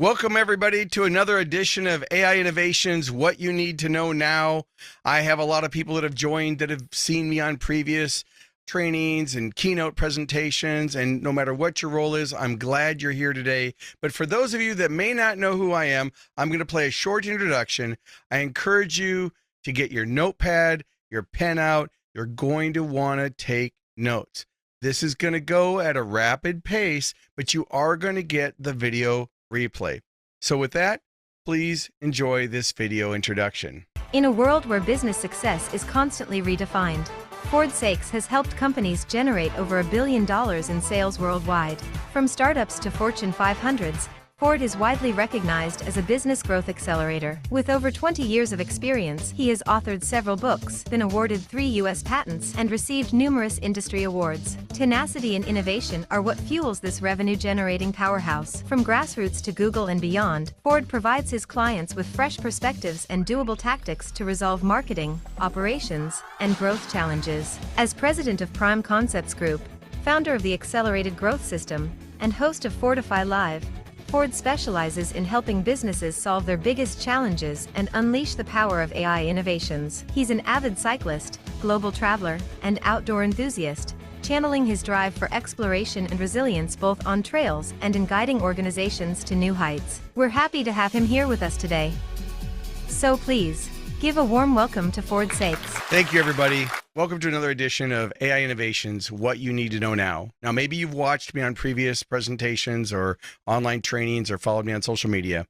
Welcome, everybody, to another edition of AI Innovations, What You Need to Know Now. I have a lot of people that have joined that have seen me on previous trainings and keynote presentations, and no matter what your role is, I'm glad you're here today. But for those of you that may not know who I am, I'm going to play a short introduction. I encourage you to get your notepad, your pen out. You're going to want to take notes. This is going to go at a rapid pace, but you are going to get the video replay. So with that, please enjoy this video introduction. In a world where business success is constantly redefined, Saeks has helped companies generate over $1 billion in sales worldwide. From startups to Fortune 500s, Ford is widely recognized as a business growth accelerator. With over 20 years of experience, he has authored several books, been awarded 3 U.S. patents, and received numerous industry awards. Tenacity and innovation are what fuels this revenue-generating powerhouse. From grassroots to Google and beyond, Ford provides his clients with fresh perspectives and doable tactics to resolve marketing, operations, and growth challenges. As president of Prime Concepts Group, founder of the Accelerated Growth System, and host of Fortify Live, Ford specializes in helping businesses solve their biggest challenges and unleash the power of AI innovations. He's an avid cyclist, global traveler, and outdoor enthusiast, channeling his drive for exploration and resilience both on trails and in guiding organizations to new heights. We're happy to have him here with us today. So please, give a warm welcome to Saeks. Thank you, everybody. Welcome to another edition of AI Innovations, What You Need to Know Now. Now, maybe you've watched me on previous presentations or online trainings or followed me on social media.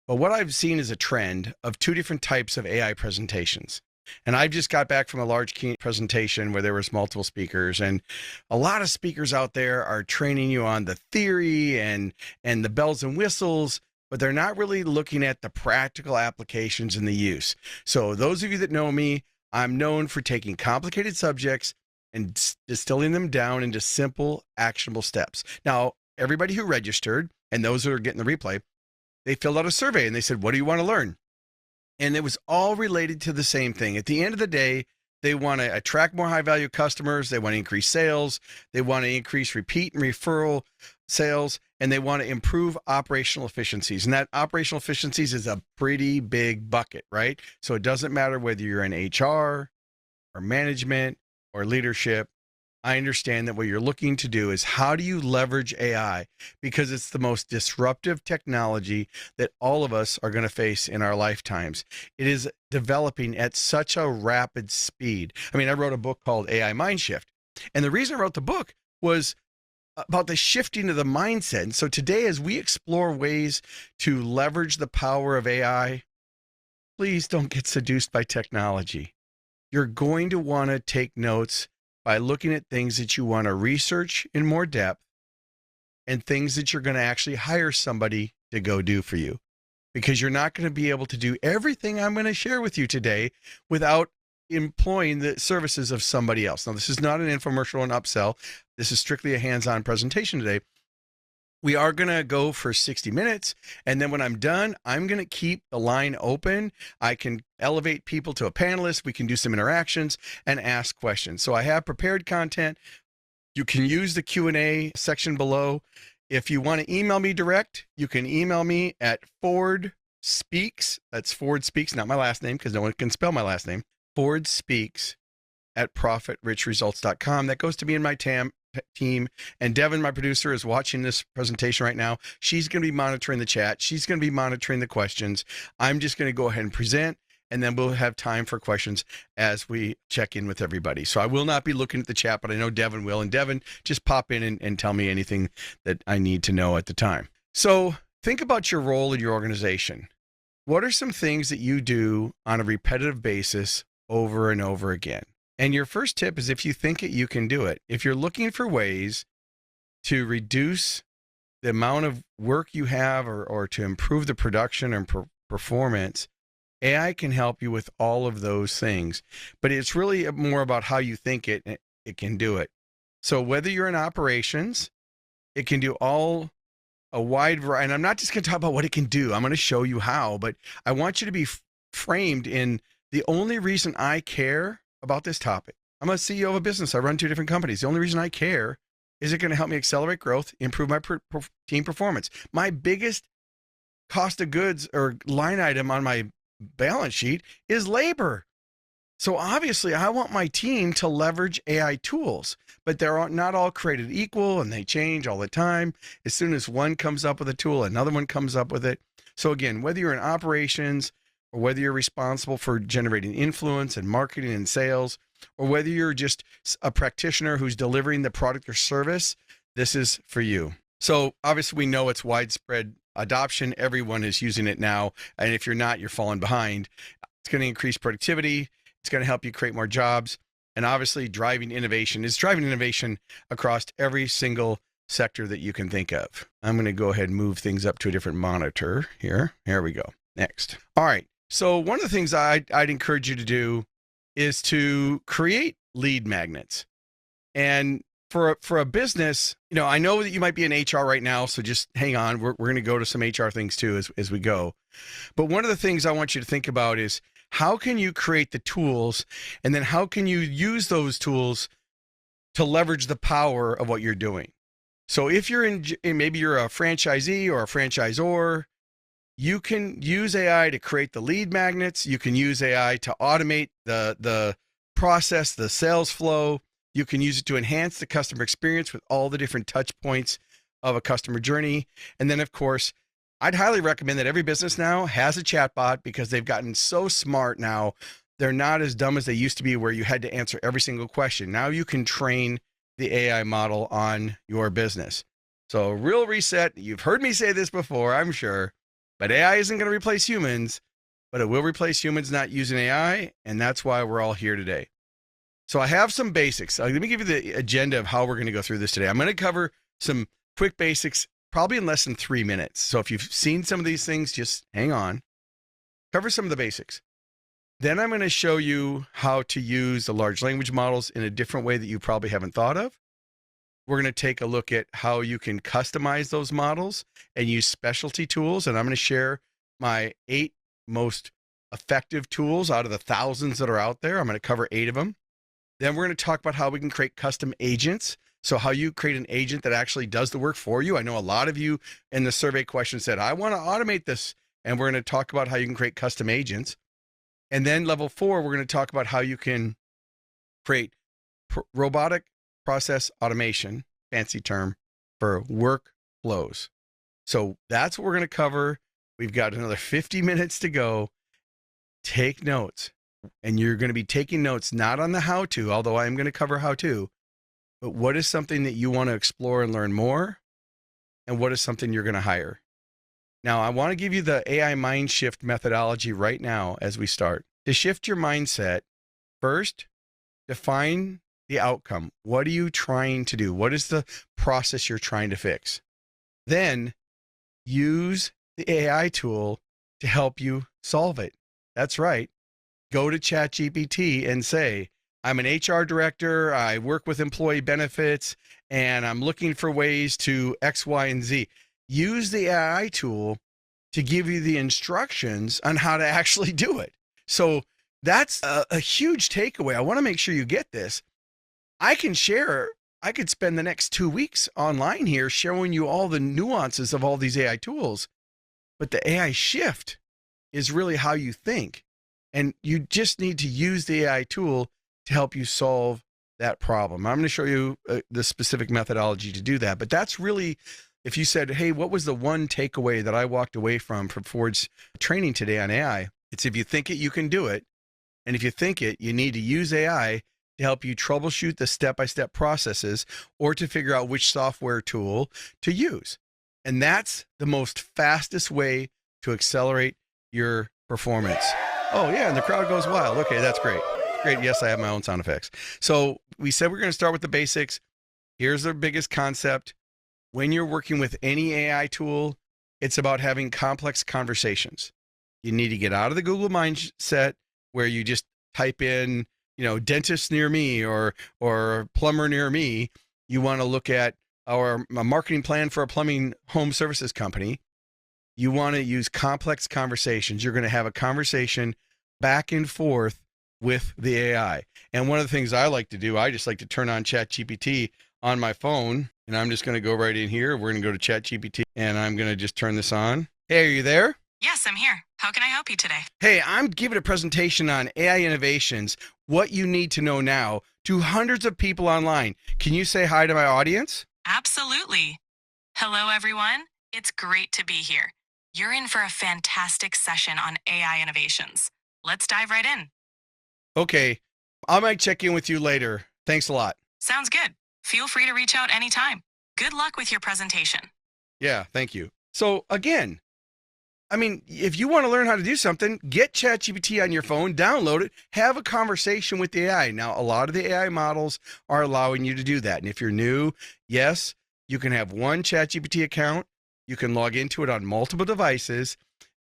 But what I've seen is a trend of 2 different types of AI presentations. And I've just got back from a large key presentation where there was multiple speakers, and a lot of speakers out there are training you on the theory and the bells and whistles, but they're not really looking at the practical applications and the use. So those of you that know me, I'm known for taking complicated subjects and distilling them down into simple, actionable steps. Now, everybody who registered and those that are getting the replay, they filled out a survey and they said, what do you want to learn? And it was all related to the same thing. At the end of the day, they want to attract more high-value customers. They want to increase sales. They want to increase repeat and referral sales, and they want to improve operational efficiencies. And that operational efficiencies is a pretty big bucket, right? So it doesn't matter whether you're in HR or management or leadership. I understand that what you're looking to do is how do you leverage AI, because it's the most disruptive technology that all of us are going to face in our lifetimes. It is developing at such a rapid speed. I mean, I wrote a book called AI Mindshift, and the reason I wrote the book was about the shifting of the mindset. And so today, as we explore ways to leverage the power of AI, please don't get seduced by technology. You're going to want to take notes by looking at things that you want to research in more depth and things that you're going to actually hire somebody to go do for you, because you're not going to be able to do everything I'm going to share with you today without employing the services of somebody else. Now, this is not an infomercial or an upsell. This is strictly a hands-on presentation today. We are going to go for 60 minutes, and then when I'm done, I'm going to keep the line open. I can elevate people to a panelist. We can do some interactions and ask questions. So I have prepared content. You can use the Q&A section below. If you want to email me direct, you can email me at Ford Speaks. That's Ford Speaks, not my last name, because no one can spell my last name. Ford Speaks at profitrichresults.com. That goes to me and my team, and Devin, my producer, is watching this presentation right now. She's going to be monitoring the chat. She's going to be monitoring the questions. I'm just going to go ahead and present, and then we'll have time for questions as we check in with everybody. So I will not be looking at the chat, but I know Devin will. And Devin, just pop in and tell me anything that I need to know at the time. So think about your role in your organization. What are some things that you do on a repetitive basis over and over again? And your first tip is, if you think it, you can do it. If you're looking for ways to reduce the amount of work you have or to improve the production and performance, AI can help you with all of those things. But it's really more about how you think it can do it. So whether you're in operations, it can do a wide variety. And I'm not just going to talk about what it can do. I'm going to show you how. But I want you to be framed in the only reason I care about this topic. I'm a CEO of a business. I run 2 different companies. The only reason I care is it going to help me accelerate growth, improve my team performance. My biggest cost of goods or line item on my balance sheet is labor. So obviously I want my team to leverage AI tools, but they're not all created equal and they change all the time. As soon as one comes up with a tool, another one comes up with it. So again, whether you're in operations or whether you're responsible for generating influence and marketing and sales, or whether you're just a practitioner who's delivering the product or service, this is for you. So obviously we know it's widespread adoption. Everyone is using it now. And if you're not, you're falling behind. It's going to increase productivity. It's going to help you create more jobs. And obviously driving innovation. It's driving innovation across every single sector that you can think of. I'm going to go ahead and move things up to a different monitor here. Here we go. Next. All right. So one of the things I'd encourage you to do is to create lead magnets. And for a business, I know that you might be in HR right now, so just hang on. We're going to go to some HR things too as we go. But one of the things I want you to think about is how can you create the tools, and then how can you use those tools to leverage the power of what you're doing? So if you're maybe you're a franchisee or a franchisor, you can use AI to create the lead magnets. You can use AI to automate the process, the sales flow. You can use it to enhance the customer experience with all the different touch points of a customer journey. And then, of course, I'd highly recommend that every business now has a chatbot, because they've gotten so smart now. They're not as dumb as they used to be, where you had to answer every single question. Now you can train the AI model on your business. So real reset. You've heard me say this before, I'm sure, but AI isn't going to replace humans, but it will replace humans not using AI. And that's why we're all here today. So I have some basics. Let me give you the agenda of how we're going to go through this today. I'm going to cover some quick basics, probably in less than 3 minutes. So if you've seen some of these things, just hang on. Cover some of the basics. Then I'm going to show you how to use the large language models in a different way that you probably haven't thought of. We're going to take a look at how you can customize those models and use specialty tools. And I'm going to share my 8 most effective tools out of the thousands that are out there. I'm going to cover 8 of them. Then we're going to talk about how we can create custom agents. So how you create an agent that actually does the work for you. I know a lot of you in the survey question said, I want to automate this. And we're going to talk about how you can create custom agents. And then level 4, we're going to talk about how you can create robotic process automation, fancy term, for workflows. So that's what we're going to cover. We've got another 50 minutes to go. Take notes. And you're going to be taking notes, not on the how-to, although I am going to cover how-to, but what is something that you want to explore and learn more? And what is something you're going to hire? Now, I want to give you the AI Mindshift methodology right now as we start. To shift your mindset, first, define the outcome. What are you trying to do? What is the process you're trying to fix? Then, use the AI tool to help you solve it. That's right. Go to ChatGPT and say, I'm an HR director, I work with employee benefits, and I'm looking for ways to X, Y, and Z. Use the AI tool to give you the instructions on how to actually do it. So that's a huge takeaway. I want to make sure you get this. I could spend the next 2 weeks online here showing you all the nuances of all these AI tools, but the AI shift is really how you think. And you just need to use the AI tool to help you solve that problem. I'm going to show you the specific methodology to do that. But that's really, if you said, hey, what was the one takeaway that I walked away from Ford's training today on AI? It's if you think it, you can do it. And if you think it, you need to use AI to help you troubleshoot the step-by-step processes or to figure out which software tool to use. And that's the most fastest way to accelerate your performance. Oh yeah, and the crowd goes wild. Okay, that's great. Great, yes, I have my own sound effects. So we said we're going to start with the basics. Here's the biggest concept. When you're working with any AI tool, it's about having complex conversations. You need to get out of the Google mindset where you just type in, dentist near me or plumber near me. You want to look at a marketing plan for a plumbing home services company. You want to use complex conversations. You're going to have a conversation back and forth with the AI. And one of the things I like to do, I just like to turn on ChatGPT on my phone, and I'm just going to go right in here. We're going to go to ChatGPT, and I'm going to just turn this on. Hey, are you there? Yes, I'm here. How can I help you today? Hey, I'm giving a presentation on AI innovations, what you need to know now, to hundreds of people online. Can you say hi to my audience? Absolutely. Hello, everyone. It's great to be here. You're in for a fantastic session on AI innovations. Let's dive right in. Okay, I might check in with you later. Thanks a lot. Sounds good. Feel free to reach out anytime. Good luck with your presentation. Yeah, thank you. So again, if you want to learn how to do something, get ChatGPT on your phone, download it, have a conversation with the AI. Now, a lot of the AI models are allowing you to do that. And if you're new, yes, you can have one ChatGPT account. You can log into it on multiple devices,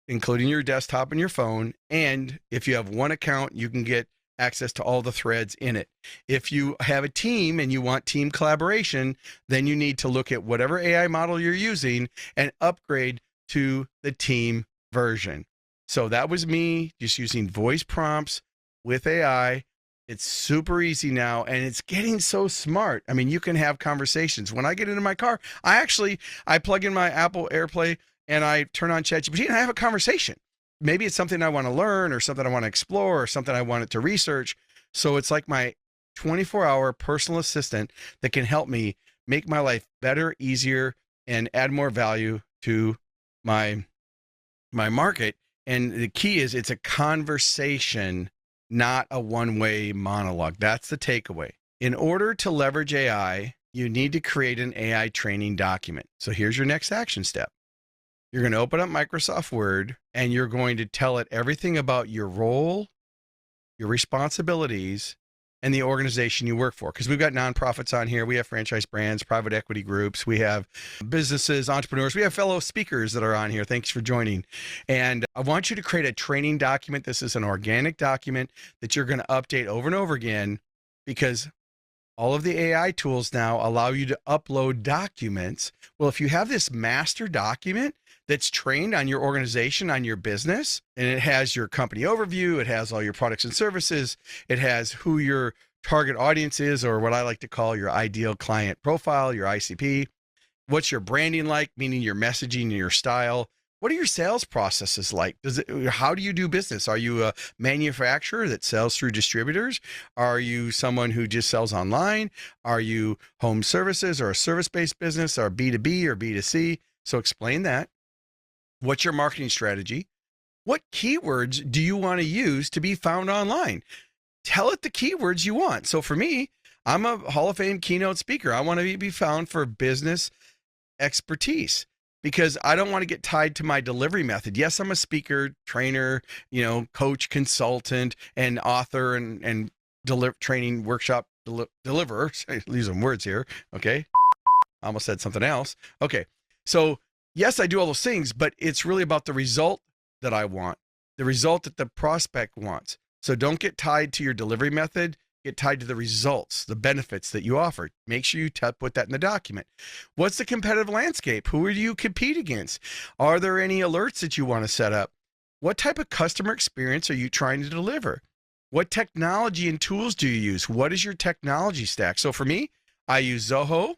including your desktop and your phone. And if you have one account, you can get access to all the threads in it. If you have a team and you want team collaboration, then you need to look at whatever AI model you're using and upgrade to the team version. So that was me just using voice prompts with AI. It's super easy now, and it's getting so smart. You can have conversations. When I get into my car, I plug in my Apple AirPlay and I turn on ChatGPT and I have a conversation. Maybe it's something I want to learn or something I want to explore or something I want it to research. So it's like my 24-hour personal assistant that can help me make my life better, easier, and add more value to my market. And the key is it's a conversation, not a one-way monologue. That's the takeaway. In order to leverage AI, you need to create an AI training document. So here's your next action step. You're going to open up Microsoft Word and you're going to tell it everything about your role, your responsibilities, and the organization you work for. Because we've got nonprofits on here. We have franchise brands, private equity groups. We have businesses, entrepreneurs. We have fellow speakers that are on here. Thanks for joining. And I want you to create a training document. This is an organic document that you're going to update over and over again, because all of the AI tools now allow you to upload documents. Well, if you have this master document that's trained on your organization, on your business, and it has your company overview, it has all your products and services, it has who your target audience is, or what I like to call your ideal client profile, your ICP, what's your branding like, meaning your messaging and your style. What are your sales processes like? How do you do business? Are you a manufacturer that sells through distributors? Are you someone who just sells online? Are you home services or a service-based business, or B2B or B2C? So explain that. What's your marketing strategy? What keywords do you want to use to be found online? Tell it the keywords you want. So for me, I'm a Hall of Fame keynote speaker. I want to be found for business expertise, because I don't want to get tied to my delivery method. Yes, I'm a speaker, trainer, coach, consultant, and author, and training workshop deliverer. Use some words here. Okay. I almost said something else. Okay. So yes, I do all those things, but it's really about the result that I want, the result that the prospect wants. So don't get tied to your delivery method. Get tied to the results, the benefits that you offer. Make sure you put that in the document. What's the competitive landscape? Who do you compete against? Are there any alerts that you want to set up? What type of customer experience are you trying to deliver? What technology and tools do you use? What is your technology stack? So for me, I use Zoho.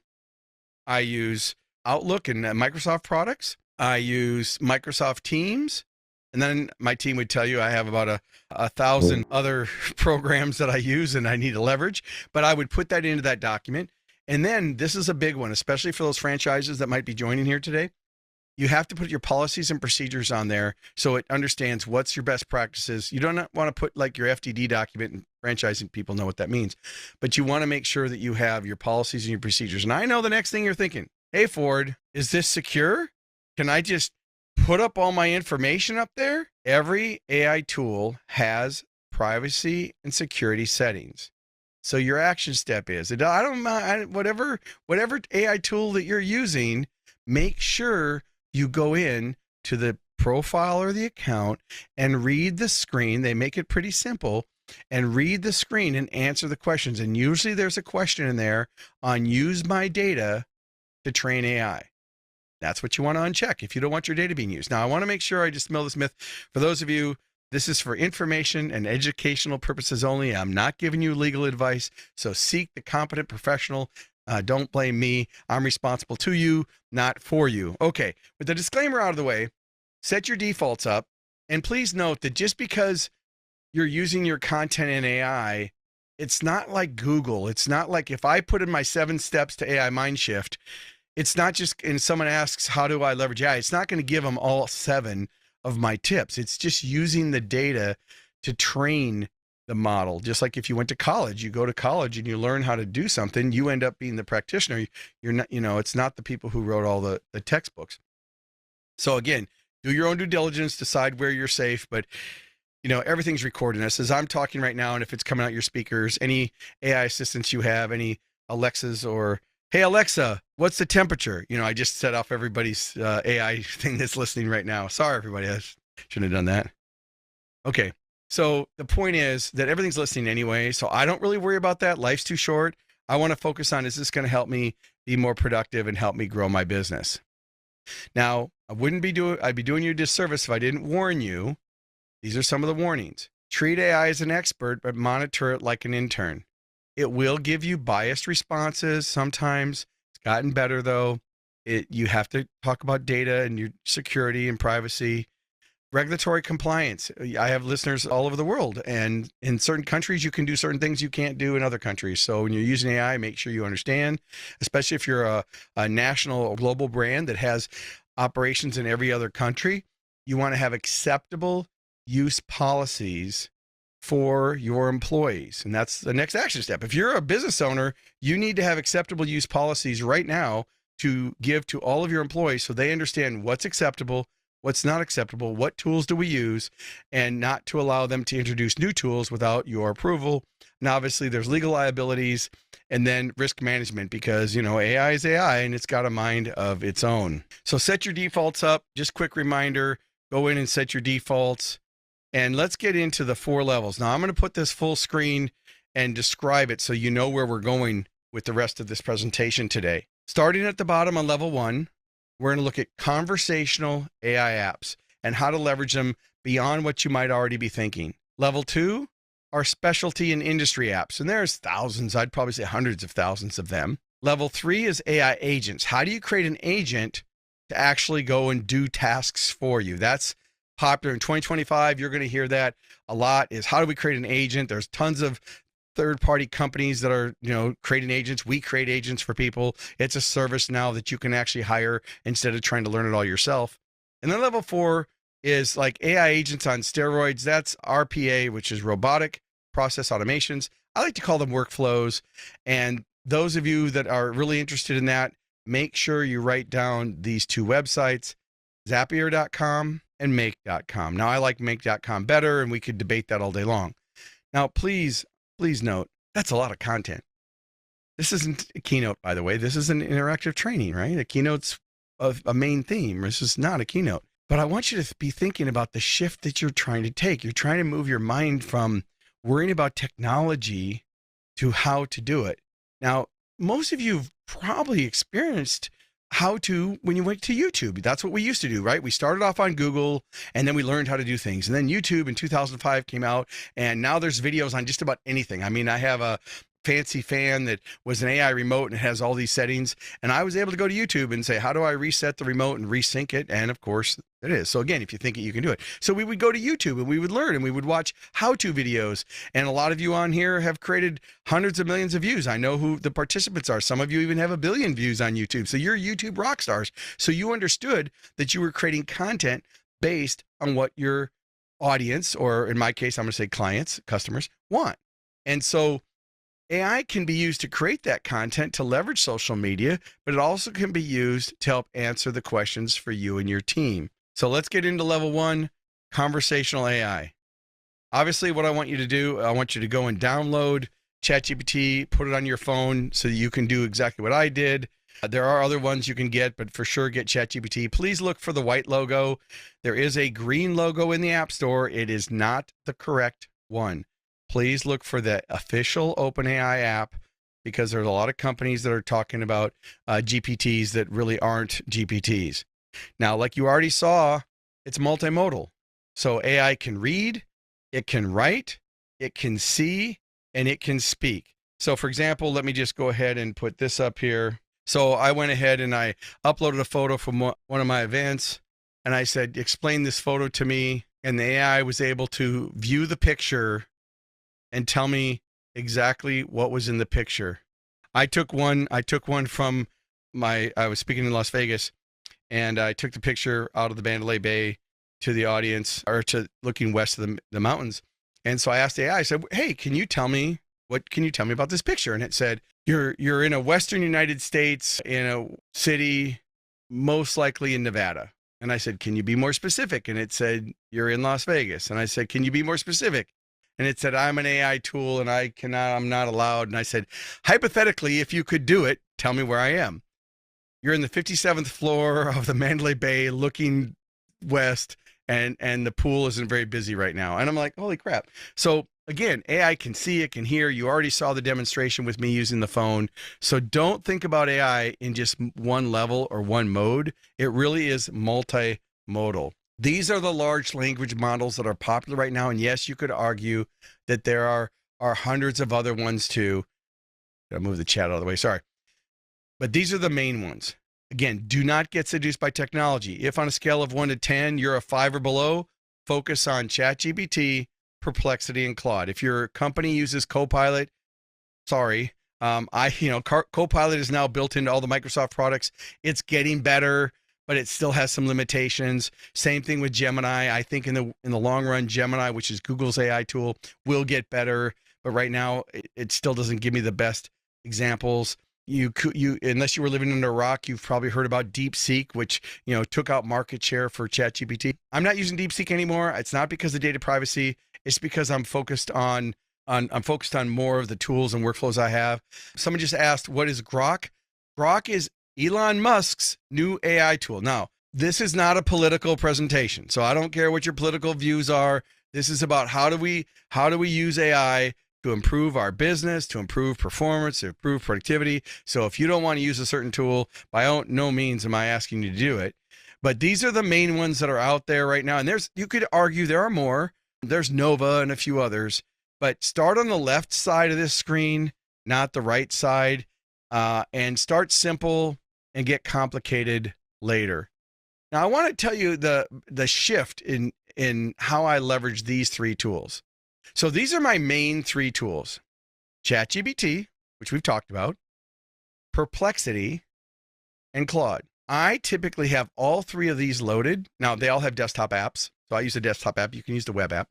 I use Outlook and Microsoft products. I use Microsoft Teams. And then my team would tell you I have about 1,000 other programs that I use and I need to leverage, but I would put that into that document. And then this is a big one, especially for those franchises that might be joining here today. You have to put your policies and procedures on there so it understands what's your best practices. You don't want to put like your FTD document, and franchising people know what that means, but you want to make sure that you have your policies and your procedures. And I know the next thing you're thinking, hey, Ford, is this secure? Can I just put up all my information up there? Every AI tool has privacy and security settings. So your action step is, whatever AI tool that you're using, make sure you go in to the profile or the account and read the screen. They make it pretty simple, and read the screen and answer the questions. And usually there's a question in there on use my data to train AI. That's what you want to uncheck if you don't want your data being used. Now, I want to make sure I dispel this myth. For those of you, this is for information and educational purposes only. I'm not giving you legal advice. So seek the competent professional. Don't blame me. I'm responsible to you, not for you. Okay, with the disclaimer out of the way, set your defaults up. And please note that just because you're using your content in AI, it's not like Google. It's not like if I put in my 7 steps to AI Mindshift, it's not just, and someone asks, how do I leverage AI? It's not going to give them all 7 of my tips. It's just using the data to train the model. Just like if you went to college, you go to college and you learn how to do something, you end up being the practitioner. You're not, it's not the people who wrote all the textbooks. So again, do your own due diligence, decide where you're safe, but everything's recording us as I'm talking right now. And if it's coming out your speakers, any AI assistants you have, any Alexas or, hey, Alexa, what's the temperature? I just set off everybody's AI thing that's listening right now. Sorry, everybody. I shouldn't have done that. Okay. So the point is that everything's listening anyway. So I don't really worry about that. Life's too short. I want to focus on, is this going to help me be more productive and help me grow my business? Now, I'd be doing you a disservice if I didn't warn you. These are some of the warnings. Treat AI as an expert, but monitor it like an intern. It will give you biased responses sometimes. It's gotten better though. You have to talk about data and your security and privacy. Regulatory compliance. I have listeners all over the world, and in certain countries, you can do certain things you can't do in other countries. So when you're using AI, make sure you understand, especially if you're a national or global brand that has operations in every other country, you want to have acceptable use policies for your employees. And that's the next action step. If you're a business owner, you need to have acceptable use policies right now to give to all of your employees so they understand what's acceptable, what's not acceptable, what tools do we use, and not to allow them to introduce new tools without your approval. And obviously there's legal liabilities, and then risk management, because AI is AI and it's got a mind of its own. So set your defaults up. Just quick reminder, go in and set your defaults. And let's get into the 4 levels. Now I'm going to put this full screen and describe it so you know where we're going with the rest of this presentation today. Starting at the bottom on level 1, we're going to look at conversational AI apps and how to leverage them beyond what you might already be thinking. Level 2 are specialty and industry apps, and there's thousands, I'd probably say hundreds of thousands of them. Level 3 is AI agents. How do you create an agent to actually go and do tasks for you? That's popular in 2025. You're going to hear that a lot, is how do we create an agent? There's tons of third-party companies that are, creating agents. We create agents for people. It's a service now that you can actually hire instead of trying to learn it all yourself. And then level 4 is like AI agents on steroids. That's RPA, which is robotic process automations. I like to call them workflows. And those of you that are really interested in that, make sure you write down these 2 websites, Zapier.com and Make.com. Now, I like Make.com better, and we could debate that all day long. Now, please note, that's a lot of content. This isn't a keynote, by the way. This is an interactive training, right? A keynote's a main theme. This is not a keynote. But I want you to be thinking about the shift that you're trying to take. You're trying to move your mind from worrying about technology to how to do it. Now, most of you have probably experienced when you went to YouTube. That's what we used to do, right? We started off on Google, and then we learned how to do things. And then YouTube in 2005 came out, and now there's videos on just about anything. I mean, I have a fancy fan that was an AI remote and it has all these settings. And I was able to go to YouTube and say, how do I reset the remote and resync it? And of course it is. So again, if you think it, you can do it. So we would go to YouTube and we would learn, and we would watch how-to videos. And a lot of you on here have created hundreds of millions of views. I know who the participants are. Some of you even have 1 billion views on YouTube. So you're YouTube rock stars. So you understood that you were creating content based on what your audience, or in my case, I'm going to say clients, customers, want. And so AI can be used to create that content to leverage social media, but it also can be used to help answer the questions for you and your team. So let's get into level 1, conversational AI. Obviously, what I want you to do, I want you to go and download ChatGPT, put it on your phone so that you can do exactly what I did. There are other ones you can get, but for sure get ChatGPT. Please look for the white logo. There is a green logo in the App Store. It is not the correct one. Please look for the official OpenAI app, because there's a lot of companies that are talking about GPTs that really aren't GPTs. Now, like you already saw, it's multimodal. So AI can read, it can write, it can see, and it can speak. So for example, let me just go ahead and put this up here. So I went ahead and I uploaded a photo from one of my events. And I said, explain this photo to me. And the AI was able to view the picture and tell me exactly what was in the picture. I took one from I was speaking in Las Vegas, and I took the picture out of the Mandalay Bay to the audience, or to looking west of the mountains. And so I asked the AI, I said, hey, can you tell me about this picture? And it said, you're in a Western United States, in a city, most likely in Nevada. And I said, can you be more specific? And it said, you're in Las Vegas. And I said, can you be more specific? And it said, I'm an AI tool and I'm not allowed. And I said, hypothetically, if you could do it, tell me where I am. You're in the 57th floor of the Mandalay Bay looking west, and the pool isn't very busy right now. And I'm like, holy crap. So again, AI can see, it can hear. You already saw the demonstration with me using the phone. So don't think about AI in just one level or one mode. It really is multimodal. These are the large language models that are popular right now. And yes, you could argue that there are hundreds of other ones too. I'll move the chat out of the way. Sorry. But these are the main ones. Again, do not get seduced by technology. If on a scale of 1 to 10, you're a 5 or below, focus on ChatGPT, Perplexity, and Claude. If your company uses Copilot, sorry. Copilot is now built into all the Microsoft products. It's getting better, but it still has some limitations. Same thing with Gemini. I think in the long run, Gemini, which is Google's AI tool, will get better. But right now, it still doesn't give me the best examples. Unless you were living under a rock, you've probably heard about DeepSeek, which took out market share for ChatGPT. I'm not using DeepSeek anymore. It's not because of data privacy. It's because I'm focused on more of the tools and workflows I have. Someone just asked, what is Grok? Grok is Elon Musk's new AI tool. Now, this is not a political presentation, so I don't care what your political views are. This is about how do we use AI to improve our business, to improve performance, to improve productivity. So if you don't want to use a certain tool, by no means am I asking you to do it. But these are the main ones that are out there right now. And you could argue there are more. There's Nova and a few others. But start on the left side of this screen, not the right side, and start simple and get complicated later. Now, I want to tell you the shift in how I leverage these three tools. So these are my main three tools: ChatGPT, which we've talked about, Perplexity, and Claude. I typically have all three of these loaded. Now, they all have desktop apps. So I use a desktop app. You can use the web app.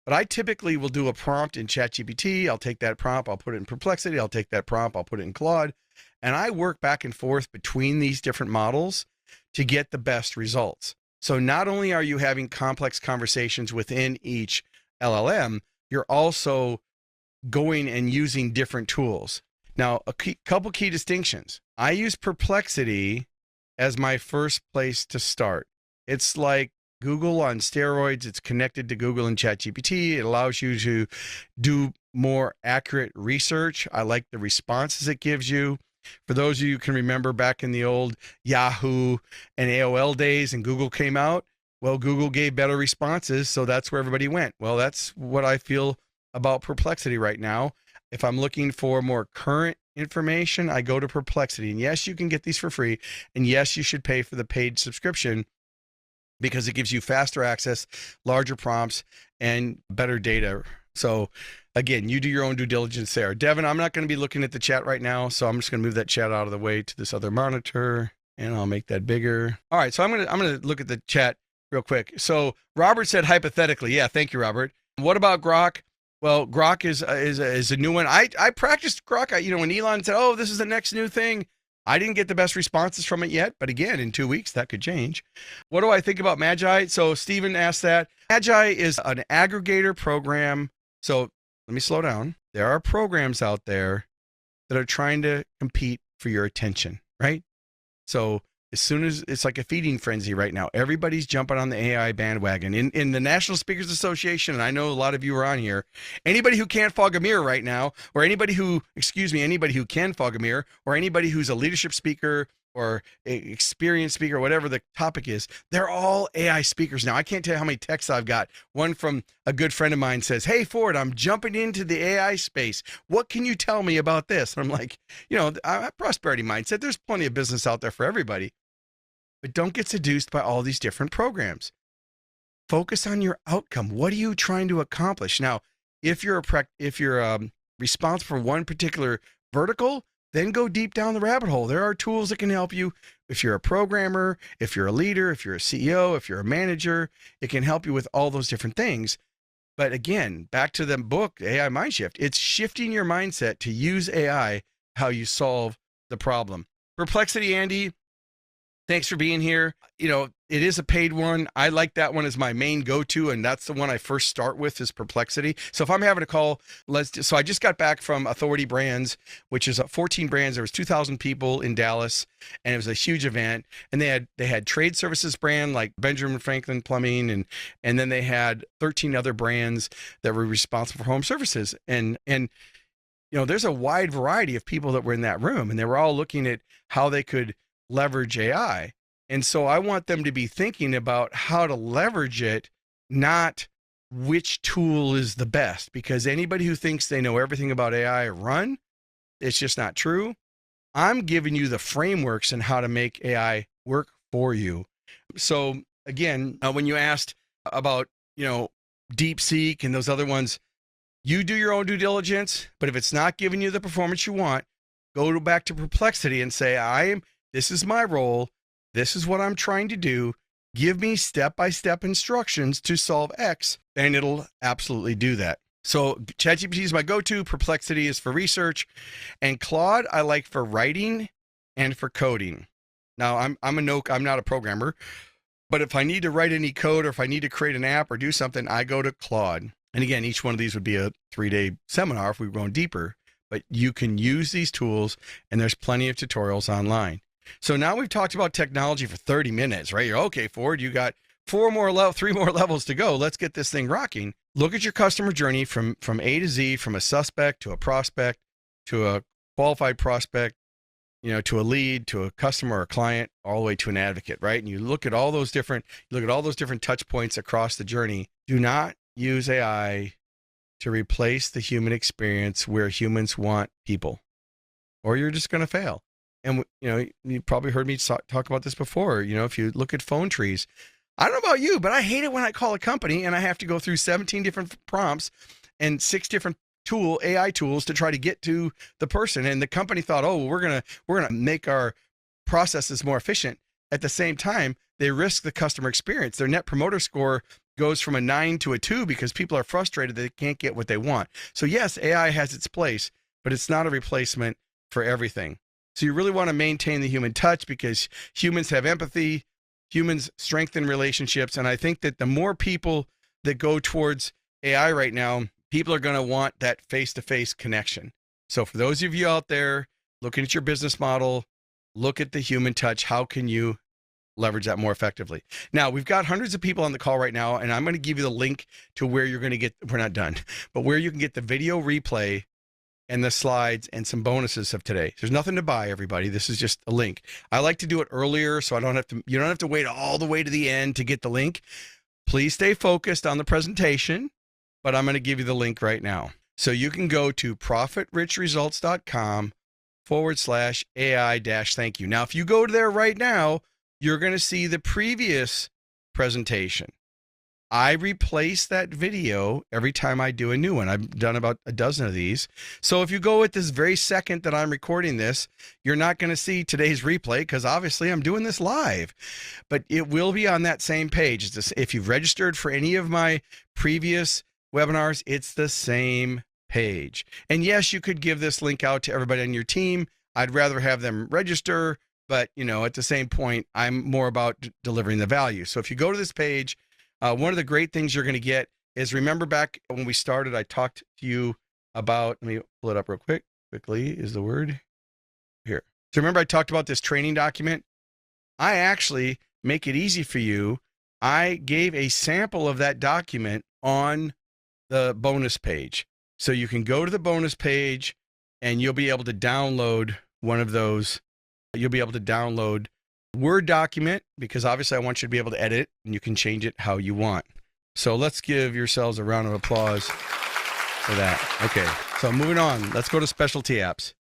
But I typically will do a prompt in ChatGPT. I'll take that prompt. I'll put it in Perplexity. I'll take that prompt. I'll put it in Claude. And I work back and forth between these different models to get the best results. So not only are you having complex conversations within each LLM, you're also going and using different tools. Now, couple key distinctions. I use Perplexity as my first place to start. It's like Google on steroids. It's connected to Google and ChatGPT. It allows you to do more accurate research. I like the responses it gives you. For those of you who can remember back in the old Yahoo and AOL days and Google came out, well, Google gave better responses, so that's where everybody went. Well, that's what I feel about Perplexity right now. If I'm looking for more current information, I go to Perplexity. And yes, you can get these for free. And yes, you should pay for the paid subscription because it gives you faster access, larger prompts, and better data. So again, you do your own due diligence there. Devin, I'm not going to be looking at the chat right now, so I'm just going to move that chat out of the way to this other monitor, and I'll make that bigger. All right, so I'm going to look at the chat real quick. So Robert said hypothetically. Yeah, thank you, Robert. What about Grok? Well, Grok is a new one. I practiced Grok. When Elon said, "Oh, this is the next new thing," I didn't get the best responses from it yet. But again, in 2 weeks, that could change. What do I think about Magi? So Stephen asked that. Magi is an aggregator program. So let me slow down. There are programs out there that are trying to compete for your attention, right? So as soon as it's like a feeding frenzy right now, everybody's jumping on the AI bandwagon. In the National Speakers Association, and I know a lot of you are on here, anybody who can't fog a mirror right now, or anybody who can fog a mirror, or anybody who's a leadership speaker or experienced speaker, whatever the topic is, they're all AI speakers now. I can't tell you how many texts I've got. One from a good friend of mine says, "Hey, Ford, I'm jumping into the AI space. What can you tell me about this?" And I'm like, prosperity mindset. There's plenty of business out there for everybody. but don't get seduced by all these different programs. Focus on your outcome. What are you trying to accomplish? Now, if you're responsible for one particular vertical, then go deep down the rabbit hole. There are tools that can help you. If you're a programmer, if you're a leader, if you're a CEO, if you're a manager, it can help you with all those different things. But again, back to the book, AI Mindshift, it's shifting your mindset to use AI how you solve the problem. Perplexity, Andy, thanks for being here. It is a paid one. I like that one as my main go-to, and that's the one I first start with is Perplexity. So if I'm having a call, so I just got back from Authority Brands, which is 14 brands. There was 2,000 people in Dallas, and it was a huge event. And they had trade services brand like Benjamin Franklin Plumbing, and then they had 13 other brands that were responsible for home services. And there's a wide variety of people that were in that room, and they were all looking at how they could leverage AI. And so I want them to be thinking about how to leverage it, not which tool is the best, because anybody who thinks they know everything about AI run, it's just not true. I'm giving you the frameworks and how to make AI work for you. So again, when you asked about, DeepSeek and those other ones, you do your own due diligence, but if it's not giving you the performance you want, go back to Perplexity and say, this is my role. This is what I'm trying to do. Give me step-by-step instructions to solve X, and it'll absolutely do that. So ChatGPT is my go-to. Perplexity is for research, and Claude I like for writing and for coding. Now I'm not a programmer, but if I need to write any code or if I need to create an app or do something, I go to Claude. And again, each one of these would be a 3-day seminar if we were going deeper, but you can use these tools, and there's plenty of tutorials online. So now we've talked about technology for 30 minutes, right? You're okay, Ford, you got 3 more levels to go. Let's get this thing rocking. Look at your customer journey from A to Z, from a suspect to a prospect, to a qualified prospect, to a lead, to a customer or a client, all the way to an advocate, right? And you look at all those different touch points across the journey. Do not use AI to replace the human experience where humans want people, or you're just going to fail. And, you probably heard me talk about this before. If you look at phone trees, I don't know about you, but I hate it when I call a company and I have to go through 17 different prompts and 6 different AI tools to try to get to the person. And the company thought, we're going to make our processes more efficient. At the same time, they risk the customer experience. Their net promoter score goes from a 9 to a 2 because people are frustrated that they can't get what they want. So yes, AI has its place, but it's not a replacement for everything. So you really want to maintain the human touch because humans have empathy, humans strengthen relationships. And I think that the more people that go towards AI right now, people are going to want that face-to-face connection. So for those of you out there looking at your business model, look at the human touch. How can you leverage that more effectively? Now, we've got hundreds of people on the call right now, and I'm going to give you the link to where you're going to get, we're not done, but where you can get the video replay and the slides and some bonuses of today. There's nothing to buy, everybody. This is just a link. I like to do it earlier so you don't have to wait all the way to the end to get the link. Please stay focused on the presentation, but I'm going to give you the link right now. So you can go to profitrichresults.com/AI-thank you. Now, if you go to there right now, you're going to see the previous presentation. I replace that video every time I do a new one. I've done about a dozen of these. So if you go at this very second that I'm recording this, you're not going to see today's replay because obviously I'm doing this live, but it will be on that same page. If you've registered for any of my previous webinars, it's the same page. And yes, you could give this link out to everybody on your team. I'd rather have them register, but at the same point, I'm more about delivering the value. So if you go to this page, one of the great things you're going to get is, remember back when we started, I talked to you about, let me pull it up real quickly is the word here. So remember I talked about this training document? I actually make it easy for you. I gave a sample of that document on the bonus page. So you can go to the bonus page and you'll be able to download one of those. You'll be able to download Word document, because obviously I want you to be able to edit and you can change it how you want. So let's give yourselves a round of applause for that. Okay, so moving on, let's go to specialty apps.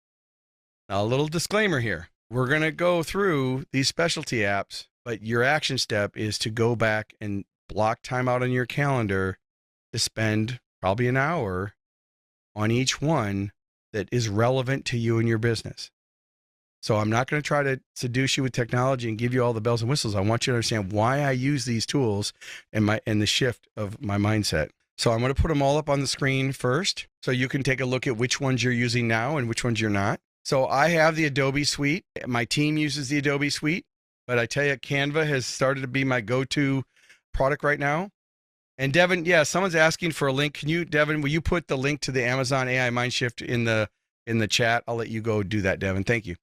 Now, a little disclaimer here. We're going to go through these specialty apps But your action step is to go back and block time out on your calendar to spend probably an hour on each one that is relevant to you and your business. So I'm not going to try to seduce you with technology and give you all the bells and whistles. I want you to understand why I use these tools and the shift of my mindset. So I'm going to put them all up on the screen first, so you can take a look at which ones you're using now and which ones you're not. So I have the Adobe Suite. My team uses the Adobe Suite, but I tell you, Canva has started to be my go-to product right now. And Devin, yeah, someone's asking for a link. Devin, will you put the link to the Amazon AI Mindshift in the chat? I'll let you go do that, Devin. Thank you.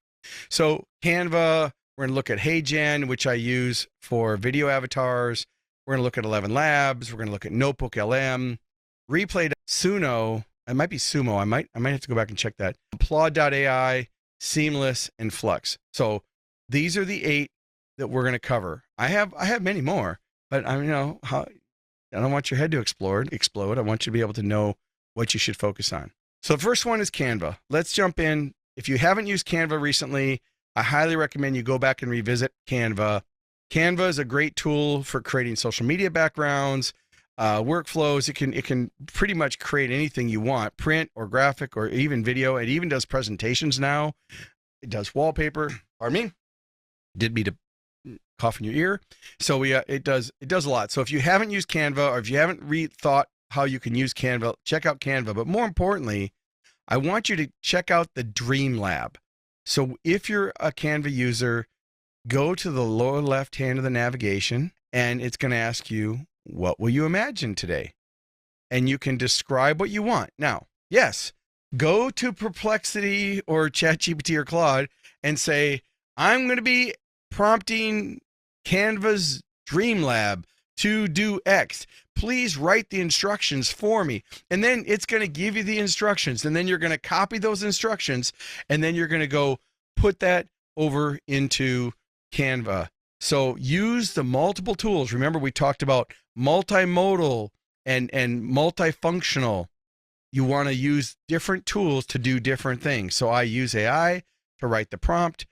So Canva, we're going to look at HeyGen, which I use for video avatars. We're going to look at 11 Labs. We're going to look at Notebook LM, Replay, Suno. It might be Sumo. I might have to go back and check that. Applaud.ai, Seamless, and Flux. So these are the 8 that we're going to cover. I have many more, but I don't want your head to explode. I want you to be able to know what you should focus on. So the first one is Canva. Let's jump in. If you haven't used Canva recently, I highly recommend you go back and revisit Canva. Canva is a great tool for creating social media backgrounds, workflows. It can pretty much create anything you want, print or graphic or even video. It even does presentations now. It does wallpaper. Pardon me. Did me to cough in your ear. So it does a lot. So if you haven't used Canva, or if you haven't thought how you can use Canva, check out Canva. But more importantly, I want you to check out the Dream Lab. So if you're a Canva user, go to the lower left hand of the navigation, and it's going to ask you, what will you imagine today? And you can describe what you want. Now, yes, go to Perplexity or ChatGPT or Claude and say, I'm going to be prompting Canva's Dream Lab to do X. Please write the instructions for me. And then it's going to give you the instructions. And then you're going to copy those instructions. And then you're going to go put that over into Canva. So use the multiple tools. Remember, we talked about multimodal and multifunctional. You want to use different tools to do different things. So I use AI to write the prompt.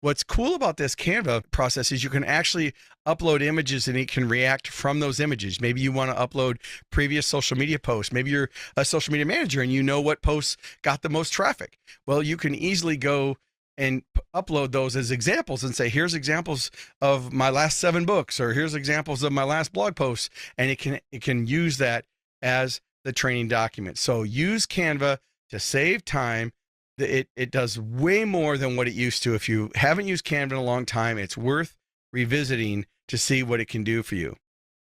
What's cool about this Canva process is you can actually upload images and it can react from those images. Maybe you want to upload previous social media posts. Maybe you're a social media manager and you know what posts got the most traffic. Well, you can easily go and upload those as examples and say, here's examples of my last 7 books, or here's examples of my last blog posts. And it can use that as the training document. So use Canva to save time. It does way more than what it used to. If you haven't used Canva in a long time, it's worth revisiting to see what it can do for you.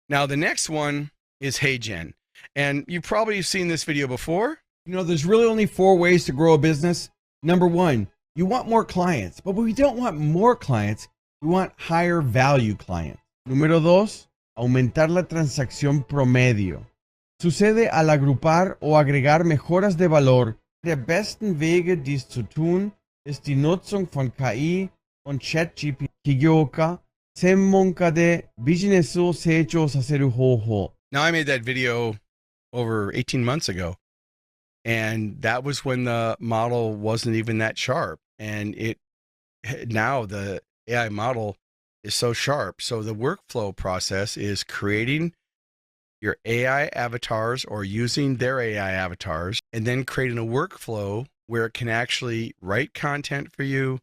Now, the next one is HeyGen. And you've probably seen this video before. There's really only 4 ways to grow a business. Number 1, you want more clients, but we don't want more clients. We want higher value clients. Número 2, aumentar la transacción promedio. Sucede al agrupar o agregar mejoras de valor. Der besten Wege, dies zu tun, ist die Nutzung von KI und ChatGPT. Kiyoka, Semmonkade, Businessu Seichou saseru hoho. Now, I made that video over 18 months ago, and that was when the model wasn't even that sharp. And now the AI model is so sharp. So the workflow process is creating your AI avatars or using their AI avatars, and then creating a workflow where it can actually write content for you.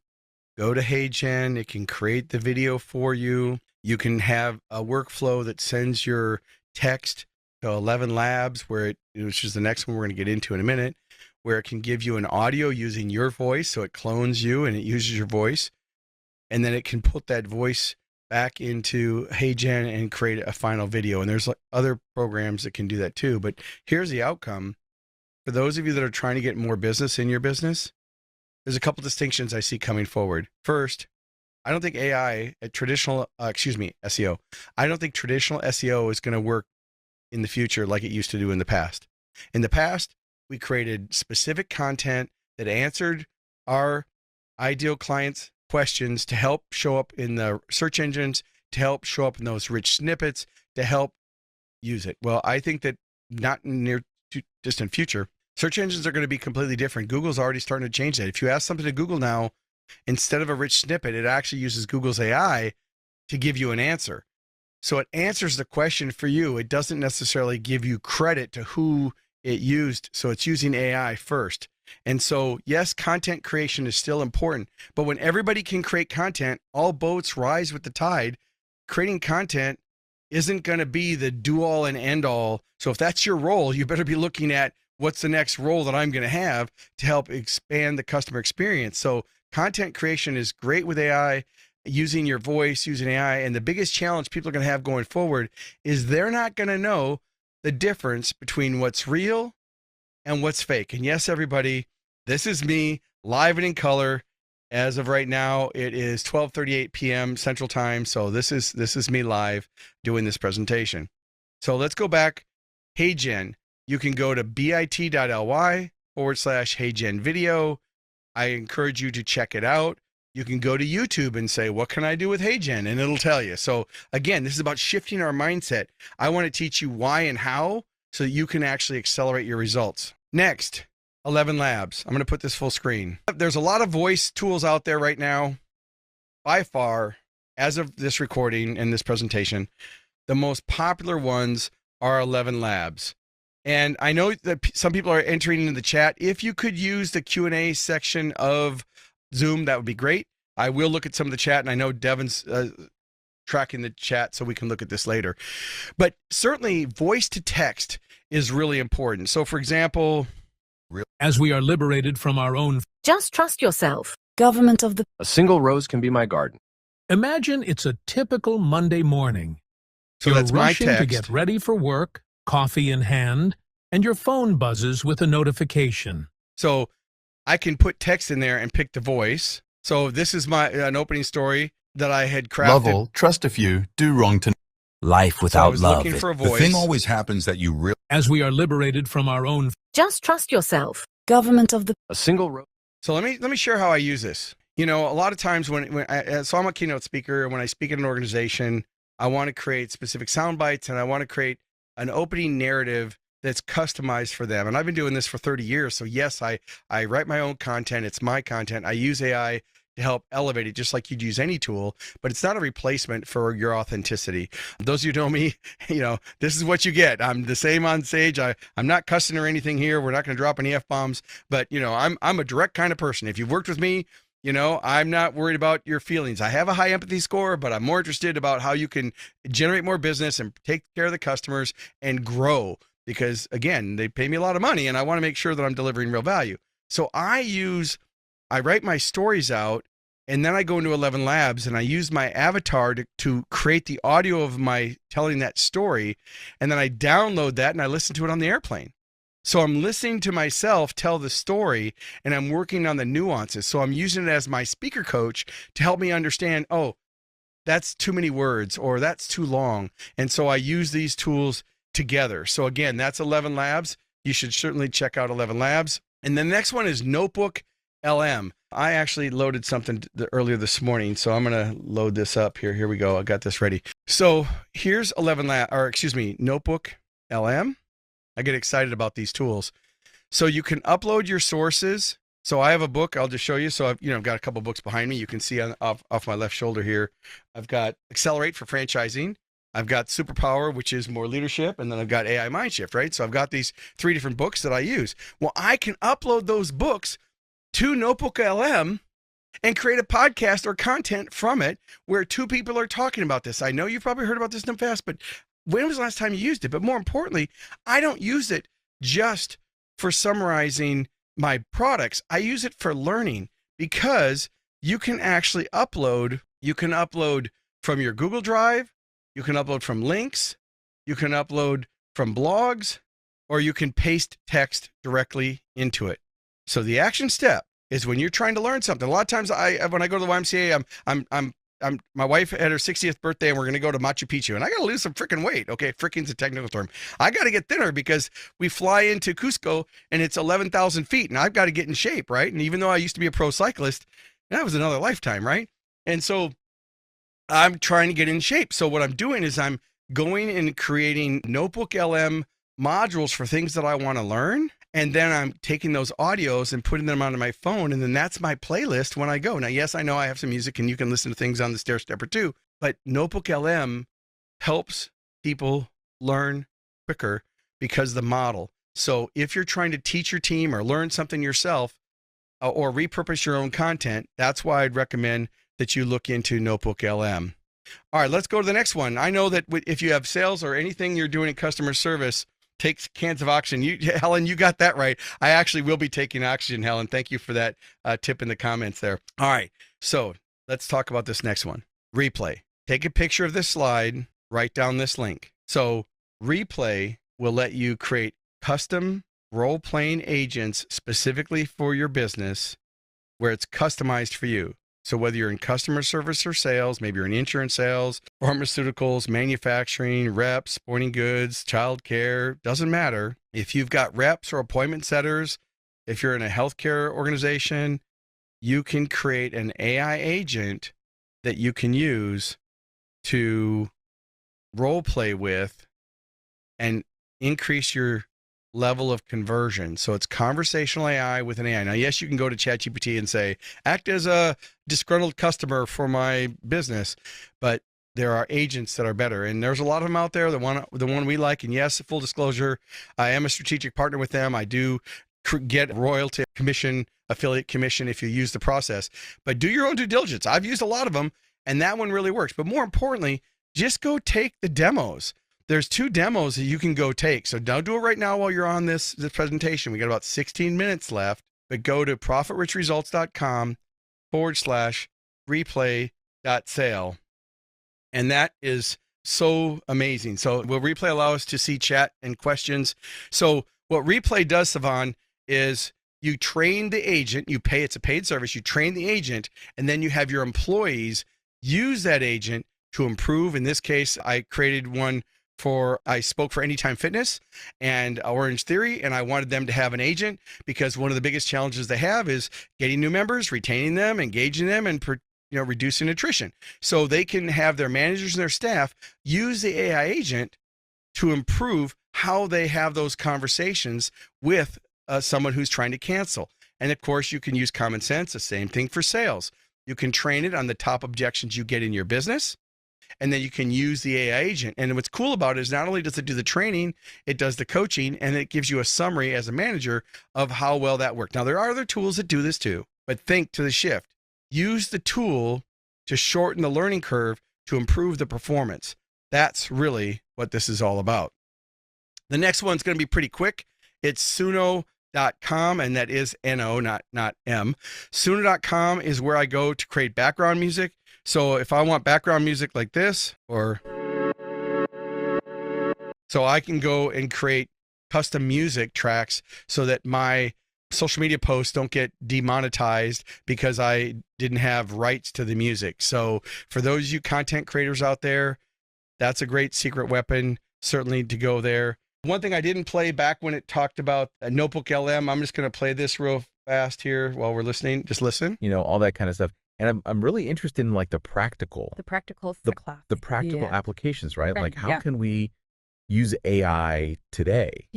Go to HeyGen, it can create the video for you. You can have a workflow that sends your text to 11 Labs, which is the next one we're going to get into in a minute, where it can give you an audio using your voice. So it clones you and it uses your voice. And then it can put that voice back into HeyGen and create a final video. And there's other programs that can do that too. But here's the outcome. For those of you that are trying to get more business in your business, there's a couple distinctions I see coming forward. First, I don't think SEO. I don't think traditional SEO is going to work in the future like it used to do in the past. In the past, we created specific content that answered our ideal clients' questions to help show up in the search engines, to help show up in those rich snippets, to help use it. Well, I think that not in near distant future, search engines are going to be completely different. Google's already starting to change that. If you ask something to Google now, instead of a rich snippet, it actually uses Google's AI to give you an answer. So it answers the question for you. It doesn't necessarily give you credit to who it used. So it's using AI first. And so, yes, content creation is still important, but when everybody can create content, all boats rise with the tide. Creating content isn't going to be the do all and end all. So if that's your role, you better be looking at what's the next role that I'm going to have to help expand the customer experience. So content creation is great with AI, using your voice, using AI. And the biggest challenge people are going to have going forward is they're not going to know the difference between what's real and what's fake. And yes, everybody, this is me live and in color. As of right now, it is 12:38 p.m. Central Time. So this is me live doing this presentation. So let's go back. HeyGen, you can go to bit.ly/HeyGen video. I encourage you to check it out. You can go to YouTube and say, what can I do with HeyGen? And it'll tell you. So again, this is about shifting our mindset. I want to teach you why and how so that you can actually accelerate your results. Next, 11 Labs. I'm going to put this full screen. There's a lot of voice tools out there right now. By far, as of this recording and this presentation, the most popular ones are 11 Labs. And I know that some people are entering into the chat. If you could use the Q&A section of Zoom, that would be great. I will look at some of the chat, and I know Devin's tracking the chat so we can look at this later. But certainly voice to text is really important. So for example, as we are liberated from our own. Just trust yourself. Government of the. A single rose can be my garden. Imagine it's a typical Monday morning. So You're that's my rushing to text. get ready for work, coffee in hand, and your phone buzzes with a notification. So I can put text in there and pick the voice. So this is an opening story that I had crafted. Lovell, trust a few, do wrong to. Life So I without was love. looking for a The voice. thing always happens that you really. As we are liberated from our own. Just trust yourself. Government of the. A single rose. So let me share how I use this. You know, a lot of times so I'm a keynote speaker, and when I speak at an organization, I want to create specific sound bites, and I want to create an opening narrative that's customized for them. And I've been doing this for 30 years. So yes, I write my own content. It's my content. I use AI to help elevate it, just like you'd use any tool, but it's not a replacement for your authenticity. Those of you who know me, you know, this is what you get. I'm the same on stage. I'm not cussing or anything here. We're not going to drop any F-bombs, but you know, I'm a direct kind of person. If you've worked with me, you know, I'm not worried about your feelings. I have a high empathy score, but I'm more interested about how you can generate more business and take care of the customers and grow, because again, they pay me a lot of money and I want to make sure that I'm delivering real value. So I write my stories out, and then I go into 11 Labs and I use my avatar to create the audio of my telling that story. And then I download that and I listen to it on the airplane. So I'm listening to myself tell the story, and I'm working on the nuances. So I'm using it as my speaker coach to help me understand, oh, that's too many words, or that's too long. And so I use these tools together. So again, that's 11 Labs. You should certainly check out 11 Labs. And the next one is Notebook LM. I actually loaded something earlier this morning, so I'm going to load this up here. Here we go. I got this ready. So here's Notebook LM. I get excited about these tools. So you can upload your sources. So I have a book. I'll just show you. So I've got a couple books behind me. You can see off my left shoulder here. I've got Accelerate for franchising. I've got Superpower, which is more leadership. And then I've got AI Mindshift, right? So I've got these 3 different books that I use. Well, I can upload those books to Notebook LM and create a podcast or content from it where 2 people are talking about this. I know you've probably heard about this in the past, but when was the last time you used it? But more importantly, I don't use it just for summarizing my products. I use it for learning, because you can actually upload. You can upload from your Google Drive. You can upload from links. You can upload from blogs, or you can paste text directly into it. So the action step is when you're trying to learn something. A lot of times when I go to the YMCA, my wife had her 60th birthday and we're going to go to Machu Picchu, and I got to lose some freaking weight. Okay. Freaking's a technical term. I got to get thinner because we fly into Cusco and it's 11,000 feet and I've got to get in shape. Right. And even though I used to be a pro cyclist, that was another lifetime. Right. And so I'm trying to get in shape. So what I'm doing is I'm going and creating Notebook LM modules for things that I want to learn. And then I'm taking those audios and putting them onto my phone. And then that's my playlist when I go. Now, yes, I know I have some music and you can listen to things on the stair stepper too, but Notebook LM helps people learn quicker because of the model. So if you're trying to teach your team or learn something yourself or repurpose your own content, that's why I'd recommend that you look into Notebook LM. All right, let's go to the next one. I know that if you have sales or anything you're doing in customer service, take cans of oxygen. Helen, you got that right. I actually will be taking oxygen, Helen. Thank you for that tip in the comments there. All right, so let's talk about this next one. Replay. Take a picture of this slide, write down this link. So Replay will let you create custom role-playing agents specifically for your business where it's customized for you. So whether you're in customer service or sales, maybe you're in insurance sales, pharmaceuticals, manufacturing, reps, sporting goods, childcare, doesn't matter. If you've got reps or appointment setters, if you're in a healthcare organization, you can create an AI agent that you can use to role play with and increase your level of conversion. So it's conversational AI with an AI. Now, yes, you can go to ChatGPT and say, act as a disgruntled customer for my business, but there are agents that are better. And there's a lot of them out there. The one we like, and yes, full disclosure, I am a strategic partner with them. I do get royalty commission, affiliate commission if you use the process, but do your own due diligence. I've used a lot of them and that one really works. But more importantly, just go take the demos. There's 2 demos that you can go take. So don't do it right now while you're on this presentation. We got about 16 minutes left, but go to profitrichresults.com/replay.sale. And that is so amazing. So will Replay allow us to see chat and questions? So what Replay does, Savan, is you train the agent, it's a paid service, you train the agent, and then you have your employees use that agent to improve. In this case, I created one I spoke for Anytime Fitness and Orange Theory, and I wanted them to have an agent because one of the biggest challenges they have is getting new members, retaining them, engaging them, and reducing attrition. So they can have their managers and their staff use the AI agent to improve how they have those conversations with someone who's trying to cancel. And of course, you can use common sense, the same thing for sales. You can train it on the top objections you get in your business. And then you can use the AI agent. And what's cool about it is not only does it do the training, it does the coaching, and it gives you a summary as a manager of how well that worked. Now, there are other tools that do this too, but think to the shift. Use the tool to shorten the learning curve to improve the performance. That's really what this is all about. The next one's going to be pretty quick. It's Suno.com, and that is N-O, not M. Suno.com is where I go to create background music. So if I want background music like this, so I can go and create custom music tracks so that my social media posts don't get demonetized because I didn't have rights to the music. So for those of you content creators out there, that's a great secret weapon, certainly to go there. One thing I didn't play back when it talked about Notebook LM, I'm just going to play this real fast here while we're listening. Just listen. All that kind of stuff. And I'm really interested in like the practical applications, right? Like how can we use AI today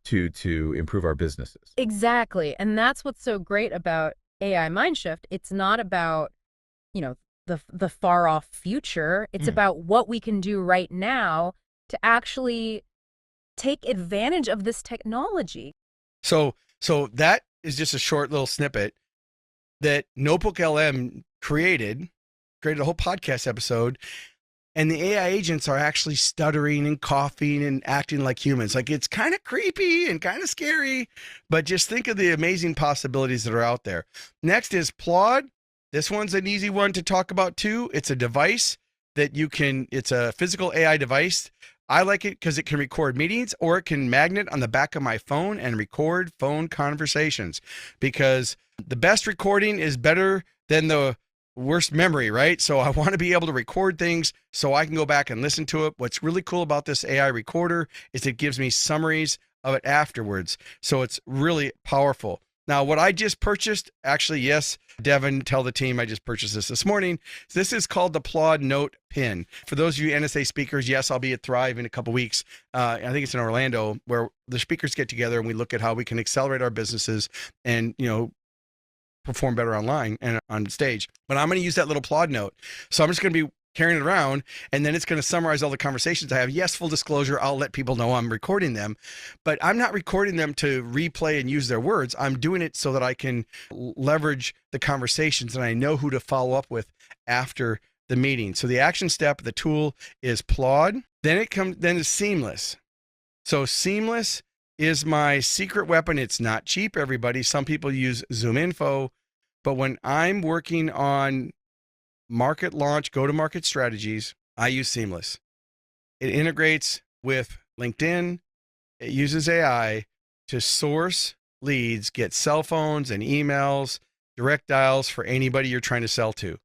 to improve our businesses? Exactly. And that's what's so great about AI Mindshift. It's not about, the far off future. It's about what we can do right now to actually take advantage of this technology. So that is just a short little snippet that Notebook LM created a whole podcast episode, and the AI agents are actually stuttering and coughing and acting like humans. Like, it's kind of creepy and kind of scary, but just think of the amazing possibilities that are out there. Next is Plod. This one's an easy one to talk about too. It's a device that it's a physical AI device. I like it because it can record meetings, or it can magnet on the back of my phone and record phone conversations, because the best recording is better than the worst memory, right? So I want to be able to record things so I can go back and listen to it. What's really cool about this AI recorder is it gives me summaries of it afterwards. So it's really powerful. Now, what I just purchased, actually, yes, Devin, tell the team I just purchased this morning. This is called the Plod Note Pin. For those of you NSA speakers, yes, I'll be at Thrive in a couple weeks. I think it's in Orlando, where the speakers get together and we look at how we can accelerate our businesses and, perform better online and on stage. But I'm going to use that little Plod Note. So I'm just going to be carrying it around, and then it's going to summarize all the conversations I have. Yes, full disclosure, I'll let people know I'm recording them, but I'm not recording them to replay and use their words. I'm doing it so that I can leverage the conversations and I know who to follow up with after the meeting. So the action step, the tool is Plod. Then it's Seamless. So Seamless is my secret weapon. It's not cheap, everybody. Some people use Zoom Info, but when I'm working on market launch, go-to-market strategies, I use Seamless. It integrates with LinkedIn. It uses AI to source leads, get cell phones and emails, direct dials for anybody you're trying to sell to.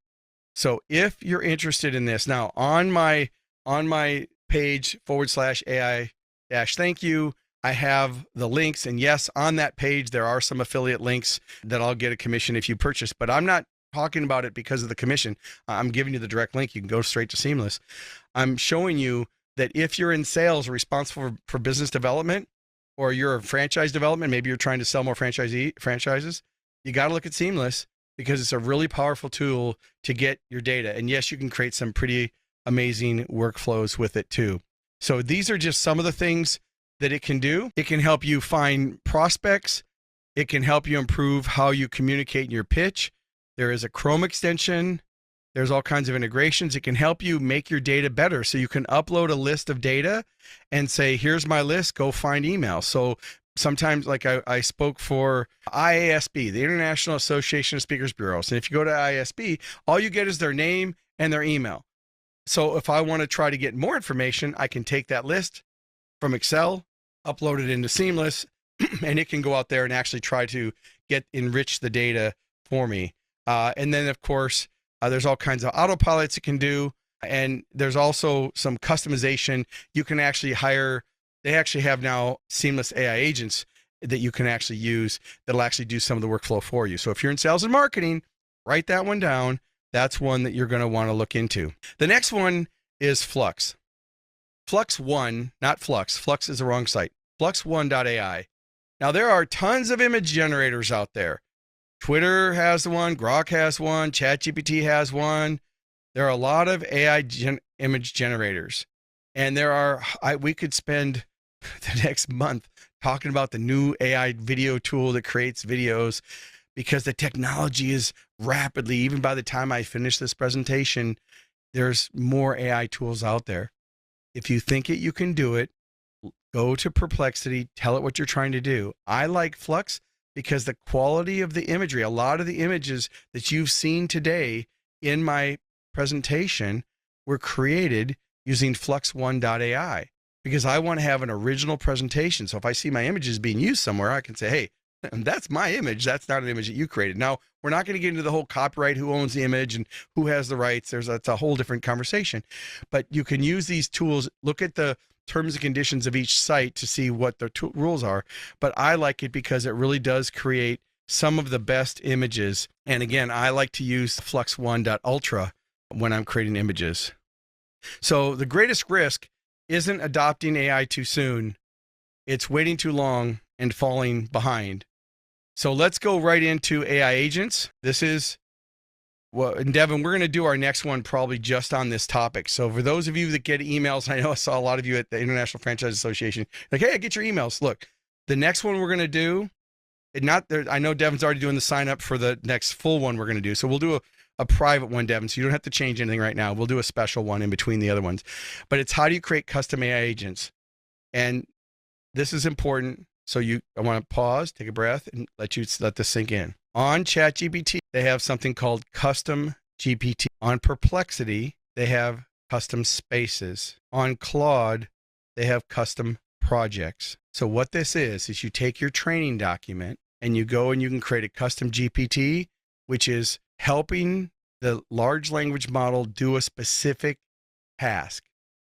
So if you're interested in this, now on my page /AI-thank you, I have the links. And yes, on that page, there are some affiliate links that I'll get a commission if you purchase, but I'm not talking about it because of the commission. I'm giving you the direct link. You can go straight to Seamless. I'm showing you that if you're in sales, responsible for business development, or you're a franchise development, maybe you're trying to sell more franchises, you got to look at Seamless because it's a really powerful tool to get your data. And yes, you can create some pretty amazing workflows with it too. So these are just some of the things that it can do. It can help you find prospects. It can help you improve how you communicate in your pitch. There is a Chrome extension. There's all kinds of integrations. It can help you make your data better. So you can upload a list of data and say, here's my list, go find email. So sometimes, like I spoke for IASB, the International Association of Speakers Bureaus. And if you go to IASB, all you get is their name and their email. So if I want to try to get more information, I can take that list from Excel, upload it into Seamless, and it can go out there and actually try to enrich the data for me. And then, of course, there's all kinds of autopilots it can do. And there's also some customization. You can actually they actually have now Seamless AI agents that you can actually use that'll actually do some of the workflow for you. So if you're in sales and marketing, write that one down. That's one that you're going to want to look into. The next one is Flux. Flux One, not Flux. Flux is the wrong site. Flux1.ai. Now, there are tons of image generators out there. Twitter has one, Grok has one, ChatGPT has one. There are a lot of AI image generators. And we could spend the next month talking about the new AI video tool that creates videos, because the technology is rapidly, even by the time I finish this presentation, there's more AI tools out there. If you think you can do it, go to Perplexity, tell it what you're trying to do. I like Flux because the quality of the imagery, a lot of the images that you've seen today in my presentation were created using Flux1.ai, because I want to have an original presentation. So if I see my images being used somewhere, I can say, hey, that's my image. That's not an image that you created. Now, we're not going to get into the whole copyright, who owns the image and who has the rights. That's a whole different conversation. But you can use these tools, look at the terms and conditions of each site to see what the rules are. But I like it because it really does create some of the best images. And again, I like to use Flux1.ultra when I'm creating images. So the greatest risk isn't adopting AI too soon. It's waiting too long and falling behind. So let's go right into AI agents. This is and Devin, we're going to do our next one probably just on this topic. So for those of you that get emails, I know I saw a lot of you at the International Franchise Association, like, hey, I get your emails. Look, the next one we're going to do, I know Devin's already doing the sign up for the next full one we're going to do. So we'll do a private one, Devin, so you don't have to change anything right now. We'll do a special one in between the other ones. But it's how do you create custom AI agents? And this is important. So I want to pause, take a breath, and let this sink in. On ChatGPT, they have something called custom GPT. On Perplexity, they have custom spaces. On Claude, they have custom projects. So what this is you take your training document and you go and you can create a custom GPT, which is helping the large language model do a specific task.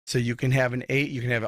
So you can have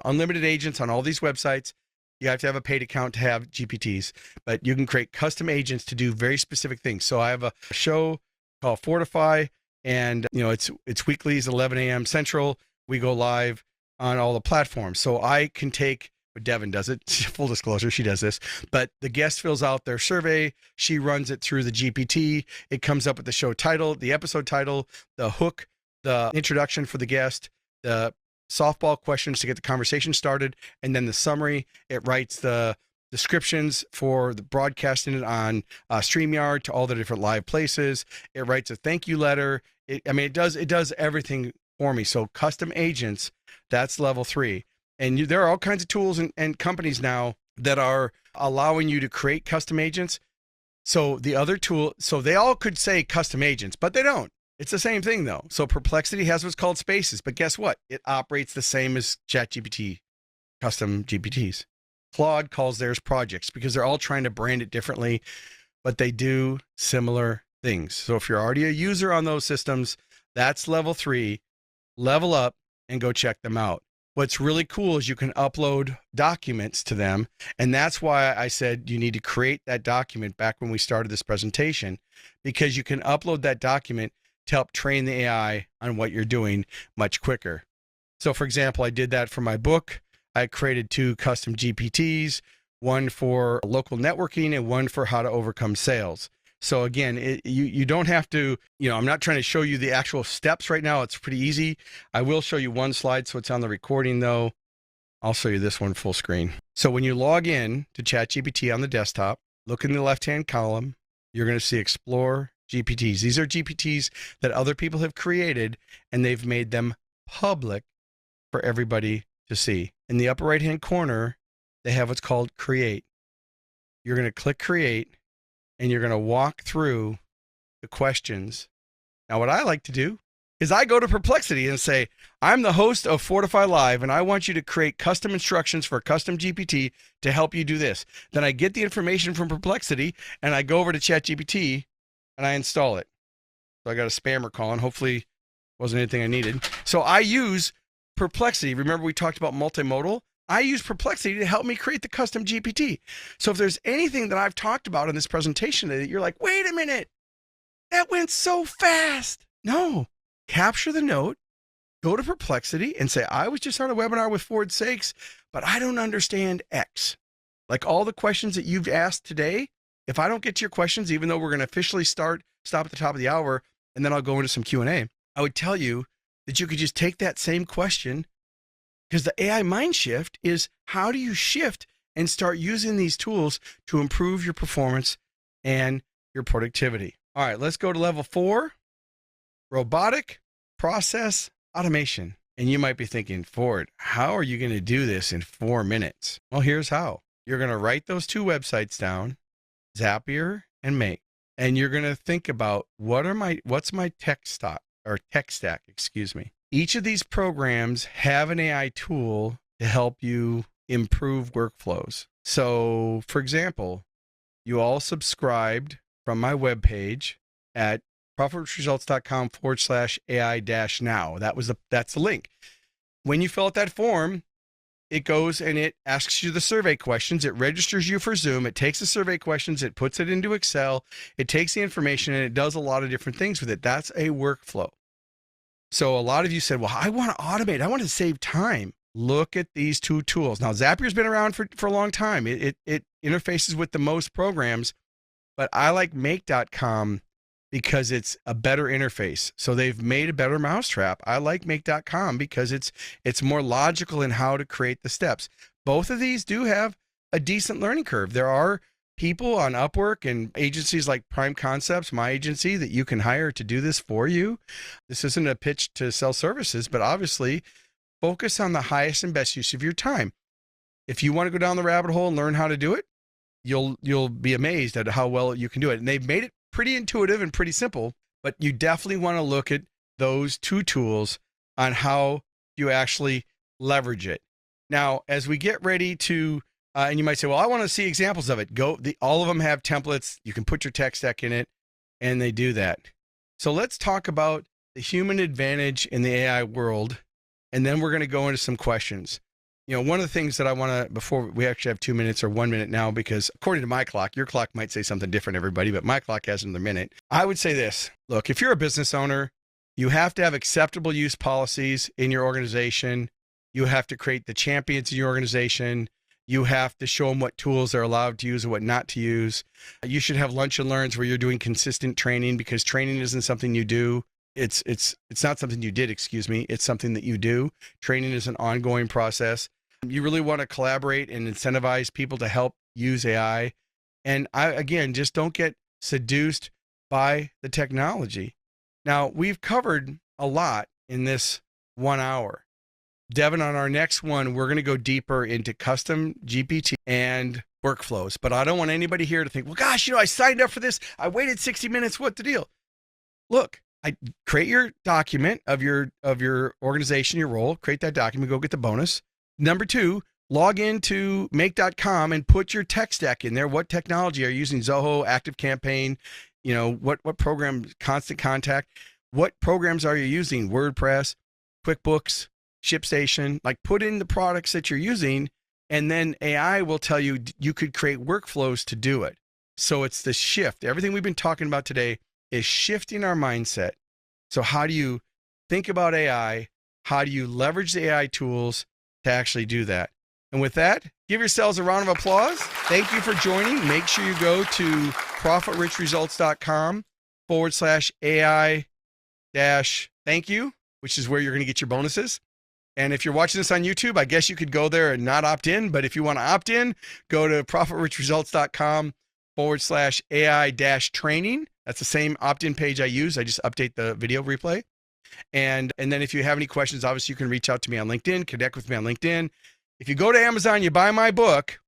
unlimited agents on all these websites. You have to have a paid account to have GPTs, but you can create custom agents to do very specific things. So I have a show called Fortify, and it's weeklies, 11 a.m. Central. We go live on all the platforms. So I can take, but Devin does it, full disclosure, she does this, but the guest fills out their survey. She runs it through the GPT. It comes up with the show title, the episode title, the hook, the introduction for the guest, the softball questions to get the conversation started, and then the summary. It writes the descriptions for the broadcasting it on StreamYard to all the different live places. It writes a thank you letter. It does everything for me. So custom agents, that's level 3. And there are all kinds of tools and companies now that are allowing you to create custom agents. So the other tool, so they all could say custom agents, but they don't. It's the same thing though. So Perplexity has what's called Spaces, but guess what? It operates the same as ChatGPT, custom GPTs. Claude calls theirs projects because they're all trying to brand it differently, but they do similar things. So if you're already a user on those systems, that's level 3, level up and go check them out. What's really cool is you can upload documents to them. And that's why I said you need to create that document back when we started this presentation, because you can upload that document to help train the AI on what you're doing much quicker. So for example, I did that for my book. I created 2 custom GPTs, one for local networking and one for how to overcome sales. So again, you don't have to, I'm not trying to show you the actual steps right now. It's pretty easy. I will show you one slide, so it's on the recording though. I'll show you this one full screen. So when you log in to ChatGPT on the desktop, look in the left-hand column, you're going to see Explore GPTs. These are GPTs that other people have created, and they've made them public for everybody to see. In the upper right-hand corner, they have what's called Create. You're going to click Create, and you're going to walk through the questions. Now, what I like to do is I go to Perplexity and say, I'm the host of Fortify Live, and I want you to create custom instructions for a custom GPT to help you do this. Then I get the information from Perplexity, and I go over to ChatGPT, and I install it. So I got a spammer calling. Hopefully, wasn't anything I needed. So I use Perplexity. Remember, we talked about multimodal? I use Perplexity to help me create the custom GPT. So if there's anything that I've talked about in this presentation that you're like, wait a minute, that went so fast. No, capture the note, go to Perplexity and say, I was just on a webinar with Ford Saeks, but I don't understand X. Like all the questions that you've asked today, if I don't get to your questions, even though we're going to officially stop at the top of the hour, and then I'll go into some Q&A, I would tell you that you could just take that same question, because the AI Mindshift is how do you shift and start using these tools to improve your performance and your productivity. All right, let's go to level 4, robotic process automation. And you might be thinking, Ford, how are you going to do this in 4 minutes? Well, here's how. You're going to write those 2 websites down, Zapier and Make, and you're going to think about what's my tech stack, excuse me. Each of these programs have an AI tool to help you improve workflows. So, for example, you all subscribed from my webpage at profitresults.com/AI-now. That's the link. When you fill out that form, it goes and it asks you the survey questions. It registers you for Zoom. It takes the survey questions. It puts it into Excel. It takes the information and it does a lot of different things with it. That's a workflow. So a lot of you said, well, I want to automate. I want to save time. Look at these 2 tools. Now, Zapier's been around for a long time. It interfaces with the most programs, but I like Make.com because it's a better interface. So they've made a better mousetrap. I like Make.com because it's more logical in how to create the steps. Both of these do have a decent learning curve. There are people on Upwork and agencies like Prime Concepts, my agency, that you can hire to do this for you. This isn't a pitch to sell services, but obviously focus on the highest and best use of your time. If you want to go down the rabbit hole and learn how to do it, you'll be amazed at how well you can do it. And they've made it pretty intuitive and pretty simple, but you definitely want to look at those 2 tools on how you actually leverage it. Now, as we get ready to and you might say, well, I want to see examples of it. All of them have templates. You can put your tech stack in it, and they do that. So let's talk about the human advantage in the AI world, and then we're going to go into some questions. one of the things that I want to, before we actually have 2 minutes or 1 minute now, because according to my clock, your clock might say something different, everybody, but my clock has another minute. I would say this, look, if you're a business owner, you have to have acceptable use policies in your organization. You have to create the champions in your organization. You have to show them what tools they're allowed to use and what not to use. You should have lunch and learns where you're doing consistent training, because training isn't something you do. It's not something you did, excuse me. It's something that you do. Training is an ongoing process. You really want to collaborate and incentivize people to help use AI. And again, just don't get seduced by the technology. Now, we've covered a lot in this 1 hour. Devin, on our next one, we're going to go deeper into custom GPT and workflows. But I don't want anybody here to think, well, gosh, I signed up for this. I waited 60 minutes. What the deal? Look, I create your document of your organization, your role, create that document, go get the bonus. Number 2, log into make.com and put your tech stack in there. What technology are you using? Zoho, ActiveCampaign, what program, Constant Contact, what programs are you using? WordPress, QuickBooks, ShipStation, like put in the products that you're using, and then AI will tell you you could create workflows to do it. So it's the shift. Everything we've been talking about today is shifting our mindset. So how do you think about AI? How do you leverage the AI tools to actually do that? And with that, give yourselves a round of applause. Thank you for joining. Make sure you go to profitrichresults.com/AI-thank you, which is where you're going to get your bonuses. And if you're watching this on YouTube, I guess you could go there and not opt in. But if you want to opt in, go to profitrichresults.com/AI-training. That's the same opt-in page I use. I just update the video replay. And then if you have any questions, obviously you can reach out to me on LinkedIn, connect with me on LinkedIn. If you go to Amazon, you buy my book,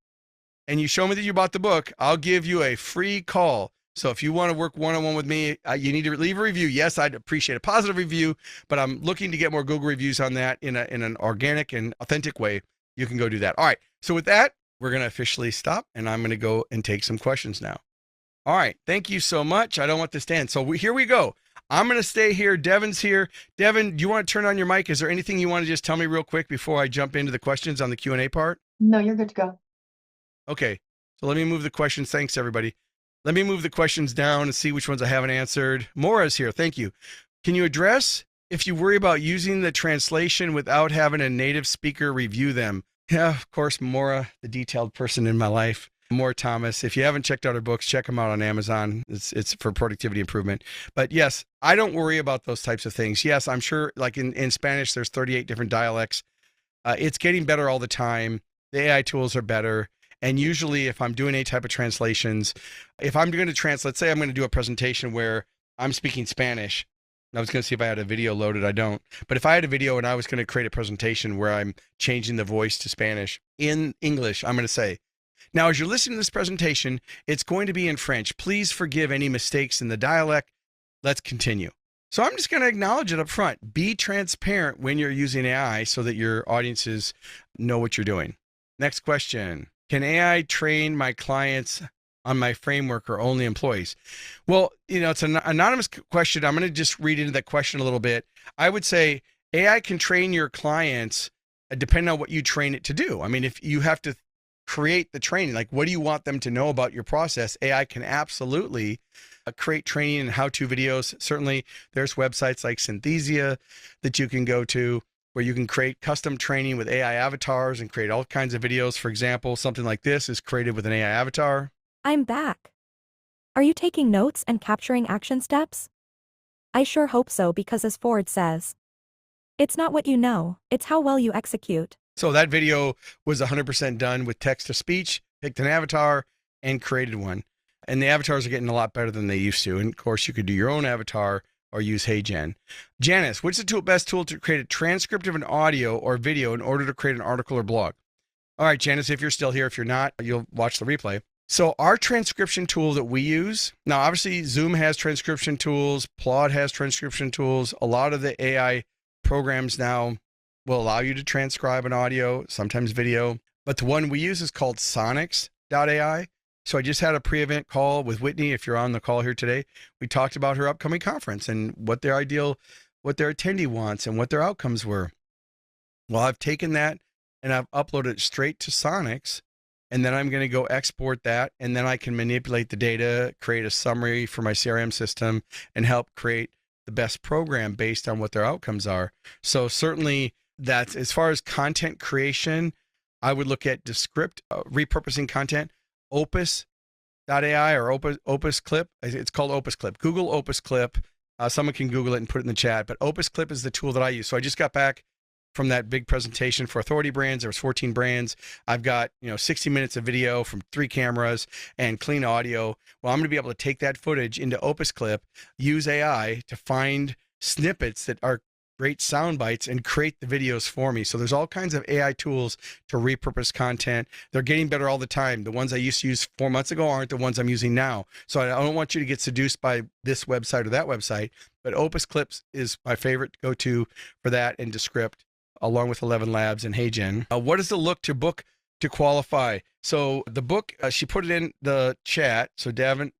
and you show me that you bought the book, I'll give you a free call. So if you want to work one-on-one with me, you need to leave a review. Yes, I'd appreciate a positive review, but I'm looking to get more Google reviews on that in an organic and authentic way. You can go do that. All right. So with that, we're going to officially stop, and I'm going to go and take some questions now. All right. Thank you so much. I don't want this to end. So here we go. I'm going to stay here. Devin's here. Devin, do you want to turn on your mic? Is there anything you want to just tell me real quick before I jump into the questions on the Q&A part? No, you're good to go. Okay. So let me move the questions. Thanks, everybody. Let me move the questions down and see which ones I haven't answered. Maura's here. Thank you. Can you address if you worry about using the translation without having a native speaker review them? Yeah, of course, Maura, the detailed person in my life. Maura Thomas. If you haven't checked out her books, check them out on Amazon. It's for productivity improvement. But yes, I don't worry about those types of things. Yes, I'm sure like in Spanish, there's 38 different dialects. It's getting better all the time. The AI tools are better. And usually if I'm doing any type of translations, if I'm going to translate, let's say I'm going to do a presentation where I'm speaking Spanish. I was going to see if I had a video loaded. I don't. But if I had a video and I was going to create a presentation where I'm changing the voice to Spanish in English, I'm going to say, now, as you're listening to this presentation, it's going to be in French. Please forgive any mistakes in the dialect. Let's continue. So I'm just going to acknowledge it up front. Be transparent when you're using AI so that your audiences know what you're doing. Next question. Can AI train my clients on my framework or only employees? Well, it's an anonymous question. I'm going to just read into that question a little bit. I would say AI can train your clients depending on what you train it to do. I mean, if you have to create the training, like what do you want them to know about your process? AI can absolutely create training and how-to videos. Certainly there's websites like Synthesia that you can go to where you can create custom training with AI avatars and create all kinds of videos. For example, something like this is created with an AI avatar. I'm back. Are you taking notes and capturing action steps? I sure hope so, because as Ford says, it's not what you know, it's how well you execute. So that video was 100% done with text to speech, picked an avatar and created one. And the avatars are getting a lot better than they used to. And of course you could do your own avatar or use HeyGen. Janice, what's the best tool to create a transcript of an audio or video in order to create an article or blog? All right, Janice, if you're still here, if you're not, you'll watch the replay. So our transcription tool that we use, now obviously Zoom has transcription tools, Claude has transcription tools. A lot of the AI programs now will allow you to transcribe an audio, sometimes video, but the one we use is called Saeks.ai. So I just had a pre-event call with Whitney. If you're on the call here today, we talked about her upcoming conference and what their attendee wants and what their outcomes were. Well, I've taken that and I've uploaded it straight to Saeks. And then I'm going to go export that. And then I can manipulate the data, create a summary for my CRM system, and help create the best program based on what their outcomes are. So certainly that's, as far as content creation, I would look at Descript, repurposing content, Opus.ai or Opus Clip. It's called Opus Clip. Google Opus Clip. Someone can Google it and put it in the chat. But Opus Clip is the tool that I use. So I just got back from that big presentation for authority brands. There was 14 brands. I've got 60 minutes of video from 3 cameras and clean audio. Well, I'm going to be able to take that footage into Opus Clip, use AI to find snippets that are great sound bites and create the videos for me. So there's all kinds of AI tools to repurpose content. They're getting better all the time. The ones I used to use 4 months ago aren't the ones I'm using now. So I don't want you to get seduced by this website or that website, but Opus Clips is my favorite go-to for that, and Descript, along with 11 Labs and HeyGen. What does it look to book to qualify? So the book, she put it in the chat. So Devin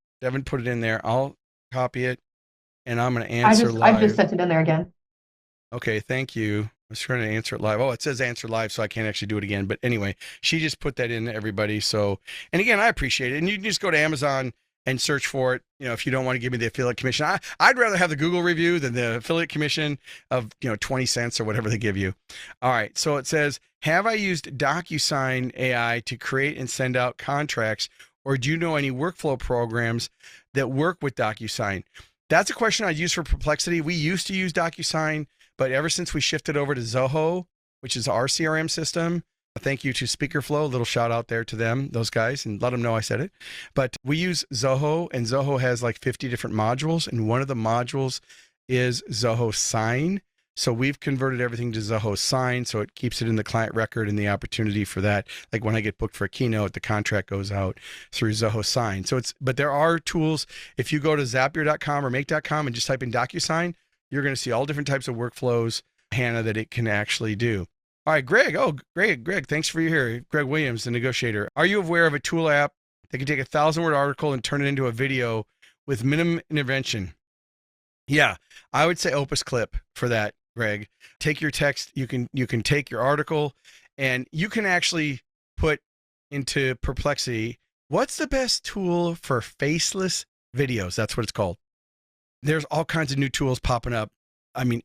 put it in there. I'll copy it, and I'm going to answer live. I just sent it in there again. Okay, thank you. I was trying to answer it live. Oh, it says answer live, so I can't actually do it again. But anyway, she just put that in, everybody. So, and again, I appreciate it. And you can just go to Amazon and search for it. If you don't want to give me the affiliate commission, I'd rather have the Google review than the affiliate commission of 20 cents or whatever they give you. All right. So it says, have I used DocuSign AI to create and send out contracts, or do you know any workflow programs that work with DocuSign? That's a question I'd use for Perplexity. We used to use DocuSign, but ever since we shifted over to Zoho, which is our CRM system, thank you to SpeakerFlow, a little shout out there to them, those guys, and let them know I said it. But we use Zoho, and Zoho has like 50 different modules, and one of the modules is Zoho Sign. So we've converted everything to Zoho Sign, so it keeps it in the client record and the opportunity for that. Like when I get booked for a keynote, the contract goes out through Zoho Sign. But there are tools. If you go to Zapier.com or Make.com and just type in DocuSign, you're going to see all different types of workflows, Hannah, that it can actually do. All right, Greg. Oh, Greg, thanks for you here. Greg Williams, the negotiator. Are you aware of a tool app that can take a 1,000-word article and turn it into a video with minimum intervention? Yeah, I would say Opus Clip for that, Greg. Take your text. You can take your article, and you can actually put into Perplexity, what's the best tool for faceless videos? That's what it's called. There's all kinds of new tools popping up,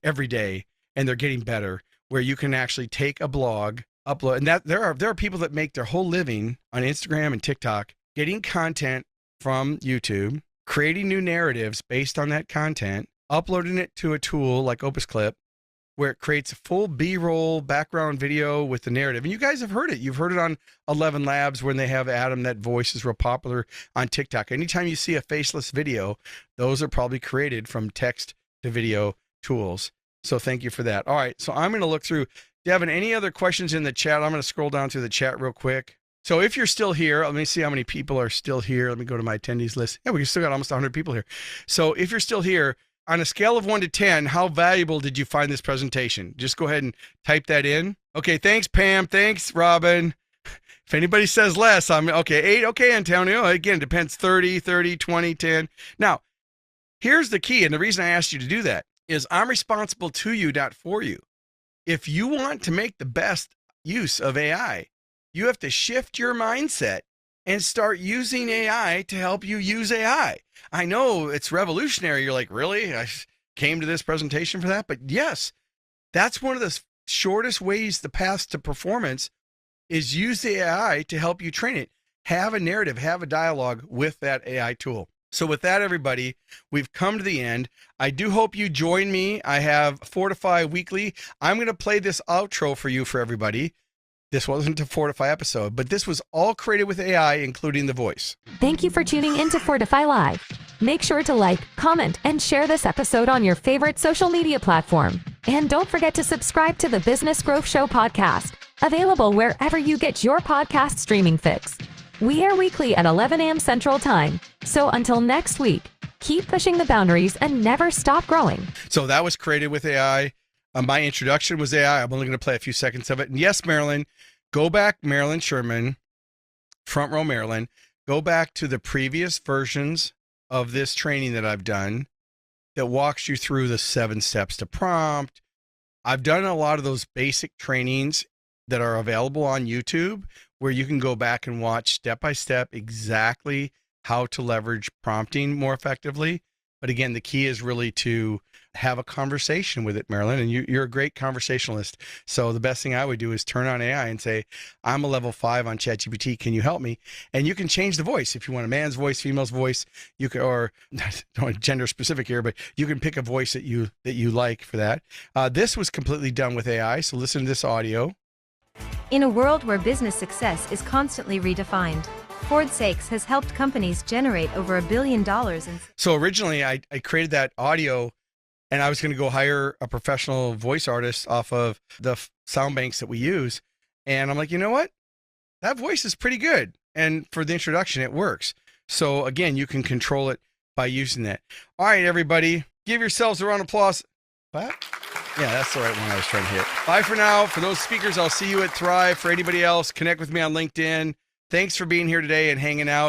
every day, and they're getting better, where you can actually take a blog, upload, and that there are people that make their whole living on Instagram and TikTok, getting content from YouTube, creating new narratives based on that content, uploading it to a tool like Opus Clip, where it creates a full B-roll background video with the narrative. And you guys have heard it. You've heard it on 11 Labs when they have Adam. That voice is real popular on TikTok. Anytime you see a faceless video, those are probably created from text to video tools. So thank you for that. All right. So I'm going to look through. Devin, any other questions in the chat? I'm going to scroll down through the chat real quick. So if you're still here, let me see how many people are still here. Let me go to my attendees list. Yeah, we still got almost 100 people here. So if you're still here, on a scale of 1 to 10, how valuable did you find this presentation? Just go ahead and type that in. Okay. Thanks, Pam. Thanks, Robin. If anybody says less, I'm okay. 8. Okay, Antonio. Again, it depends. 30, 20, 10. Now, here's the key. And the reason I asked you to do that is I'm responsible to you, not for you. If you want to make the best use of AI, you have to shift your mindset and start using AI to help you use AI. I know it's revolutionary. You're like, really? I came to this presentation for that? But yes, that's one of the shortest ways, the path to performance, is use the AI to help you train it. Have a narrative, have a dialogue with that AI tool. So with that, everybody, we've come to the end. I do hope you join me. I have 4 to 5 weekly. I'm going to play this outro for you, for everybody. This wasn't a 4 to 5 episode, but this was all created with AI, including the voice. Thank you for tuning in to Fortify Live. Make sure to like, comment, and share this episode on your favorite social media platform. And don't forget to subscribe to the Business Growth Show podcast, available wherever you get your podcast streaming fix. We air weekly at 11 a.m. Central Time. So until next week, keep pushing the boundaries and never stop growing. So that was created with AI. My introduction was AI. I'm only going to play a few seconds of it. And yes, Marilyn, go back, Marilyn Sherman, Front Row Marilyn, go back to the previous versions of this training that I've done that walks you through the 7 steps to prompt. I've done a lot of those basic trainings that are available on YouTube where you can go back and watch step by step exactly how to leverage prompting more effectively. But again, the key is really to have a conversation with it, Marilyn, and you're a great conversationalist. So the best thing I would do is turn on AI and say, I'm a level 5 on ChatGPT. Can you help me? And you can change the voice. If you want a man's voice, female's voice, you can, or don't gender specific here, but you can pick a voice that you like for that. This was completely done with AI. So listen to this audio. In a world where business success is constantly redefined, Ford Saeks has helped companies generate over $1 billion in... So originally I created that audio and I was going to go hire a professional voice artist off of the sound banks that we use. And I'm like, you know what? That voice is pretty good. And for the introduction, it works. So again, you can control it by using that. All right, everybody, give yourselves a round of applause. What? Yeah, that's the right one I was trying to hit. Bye for now. For those speakers, I'll see you at Thrive. For anybody else, connect with me on LinkedIn. Thanks for being here today and hanging out.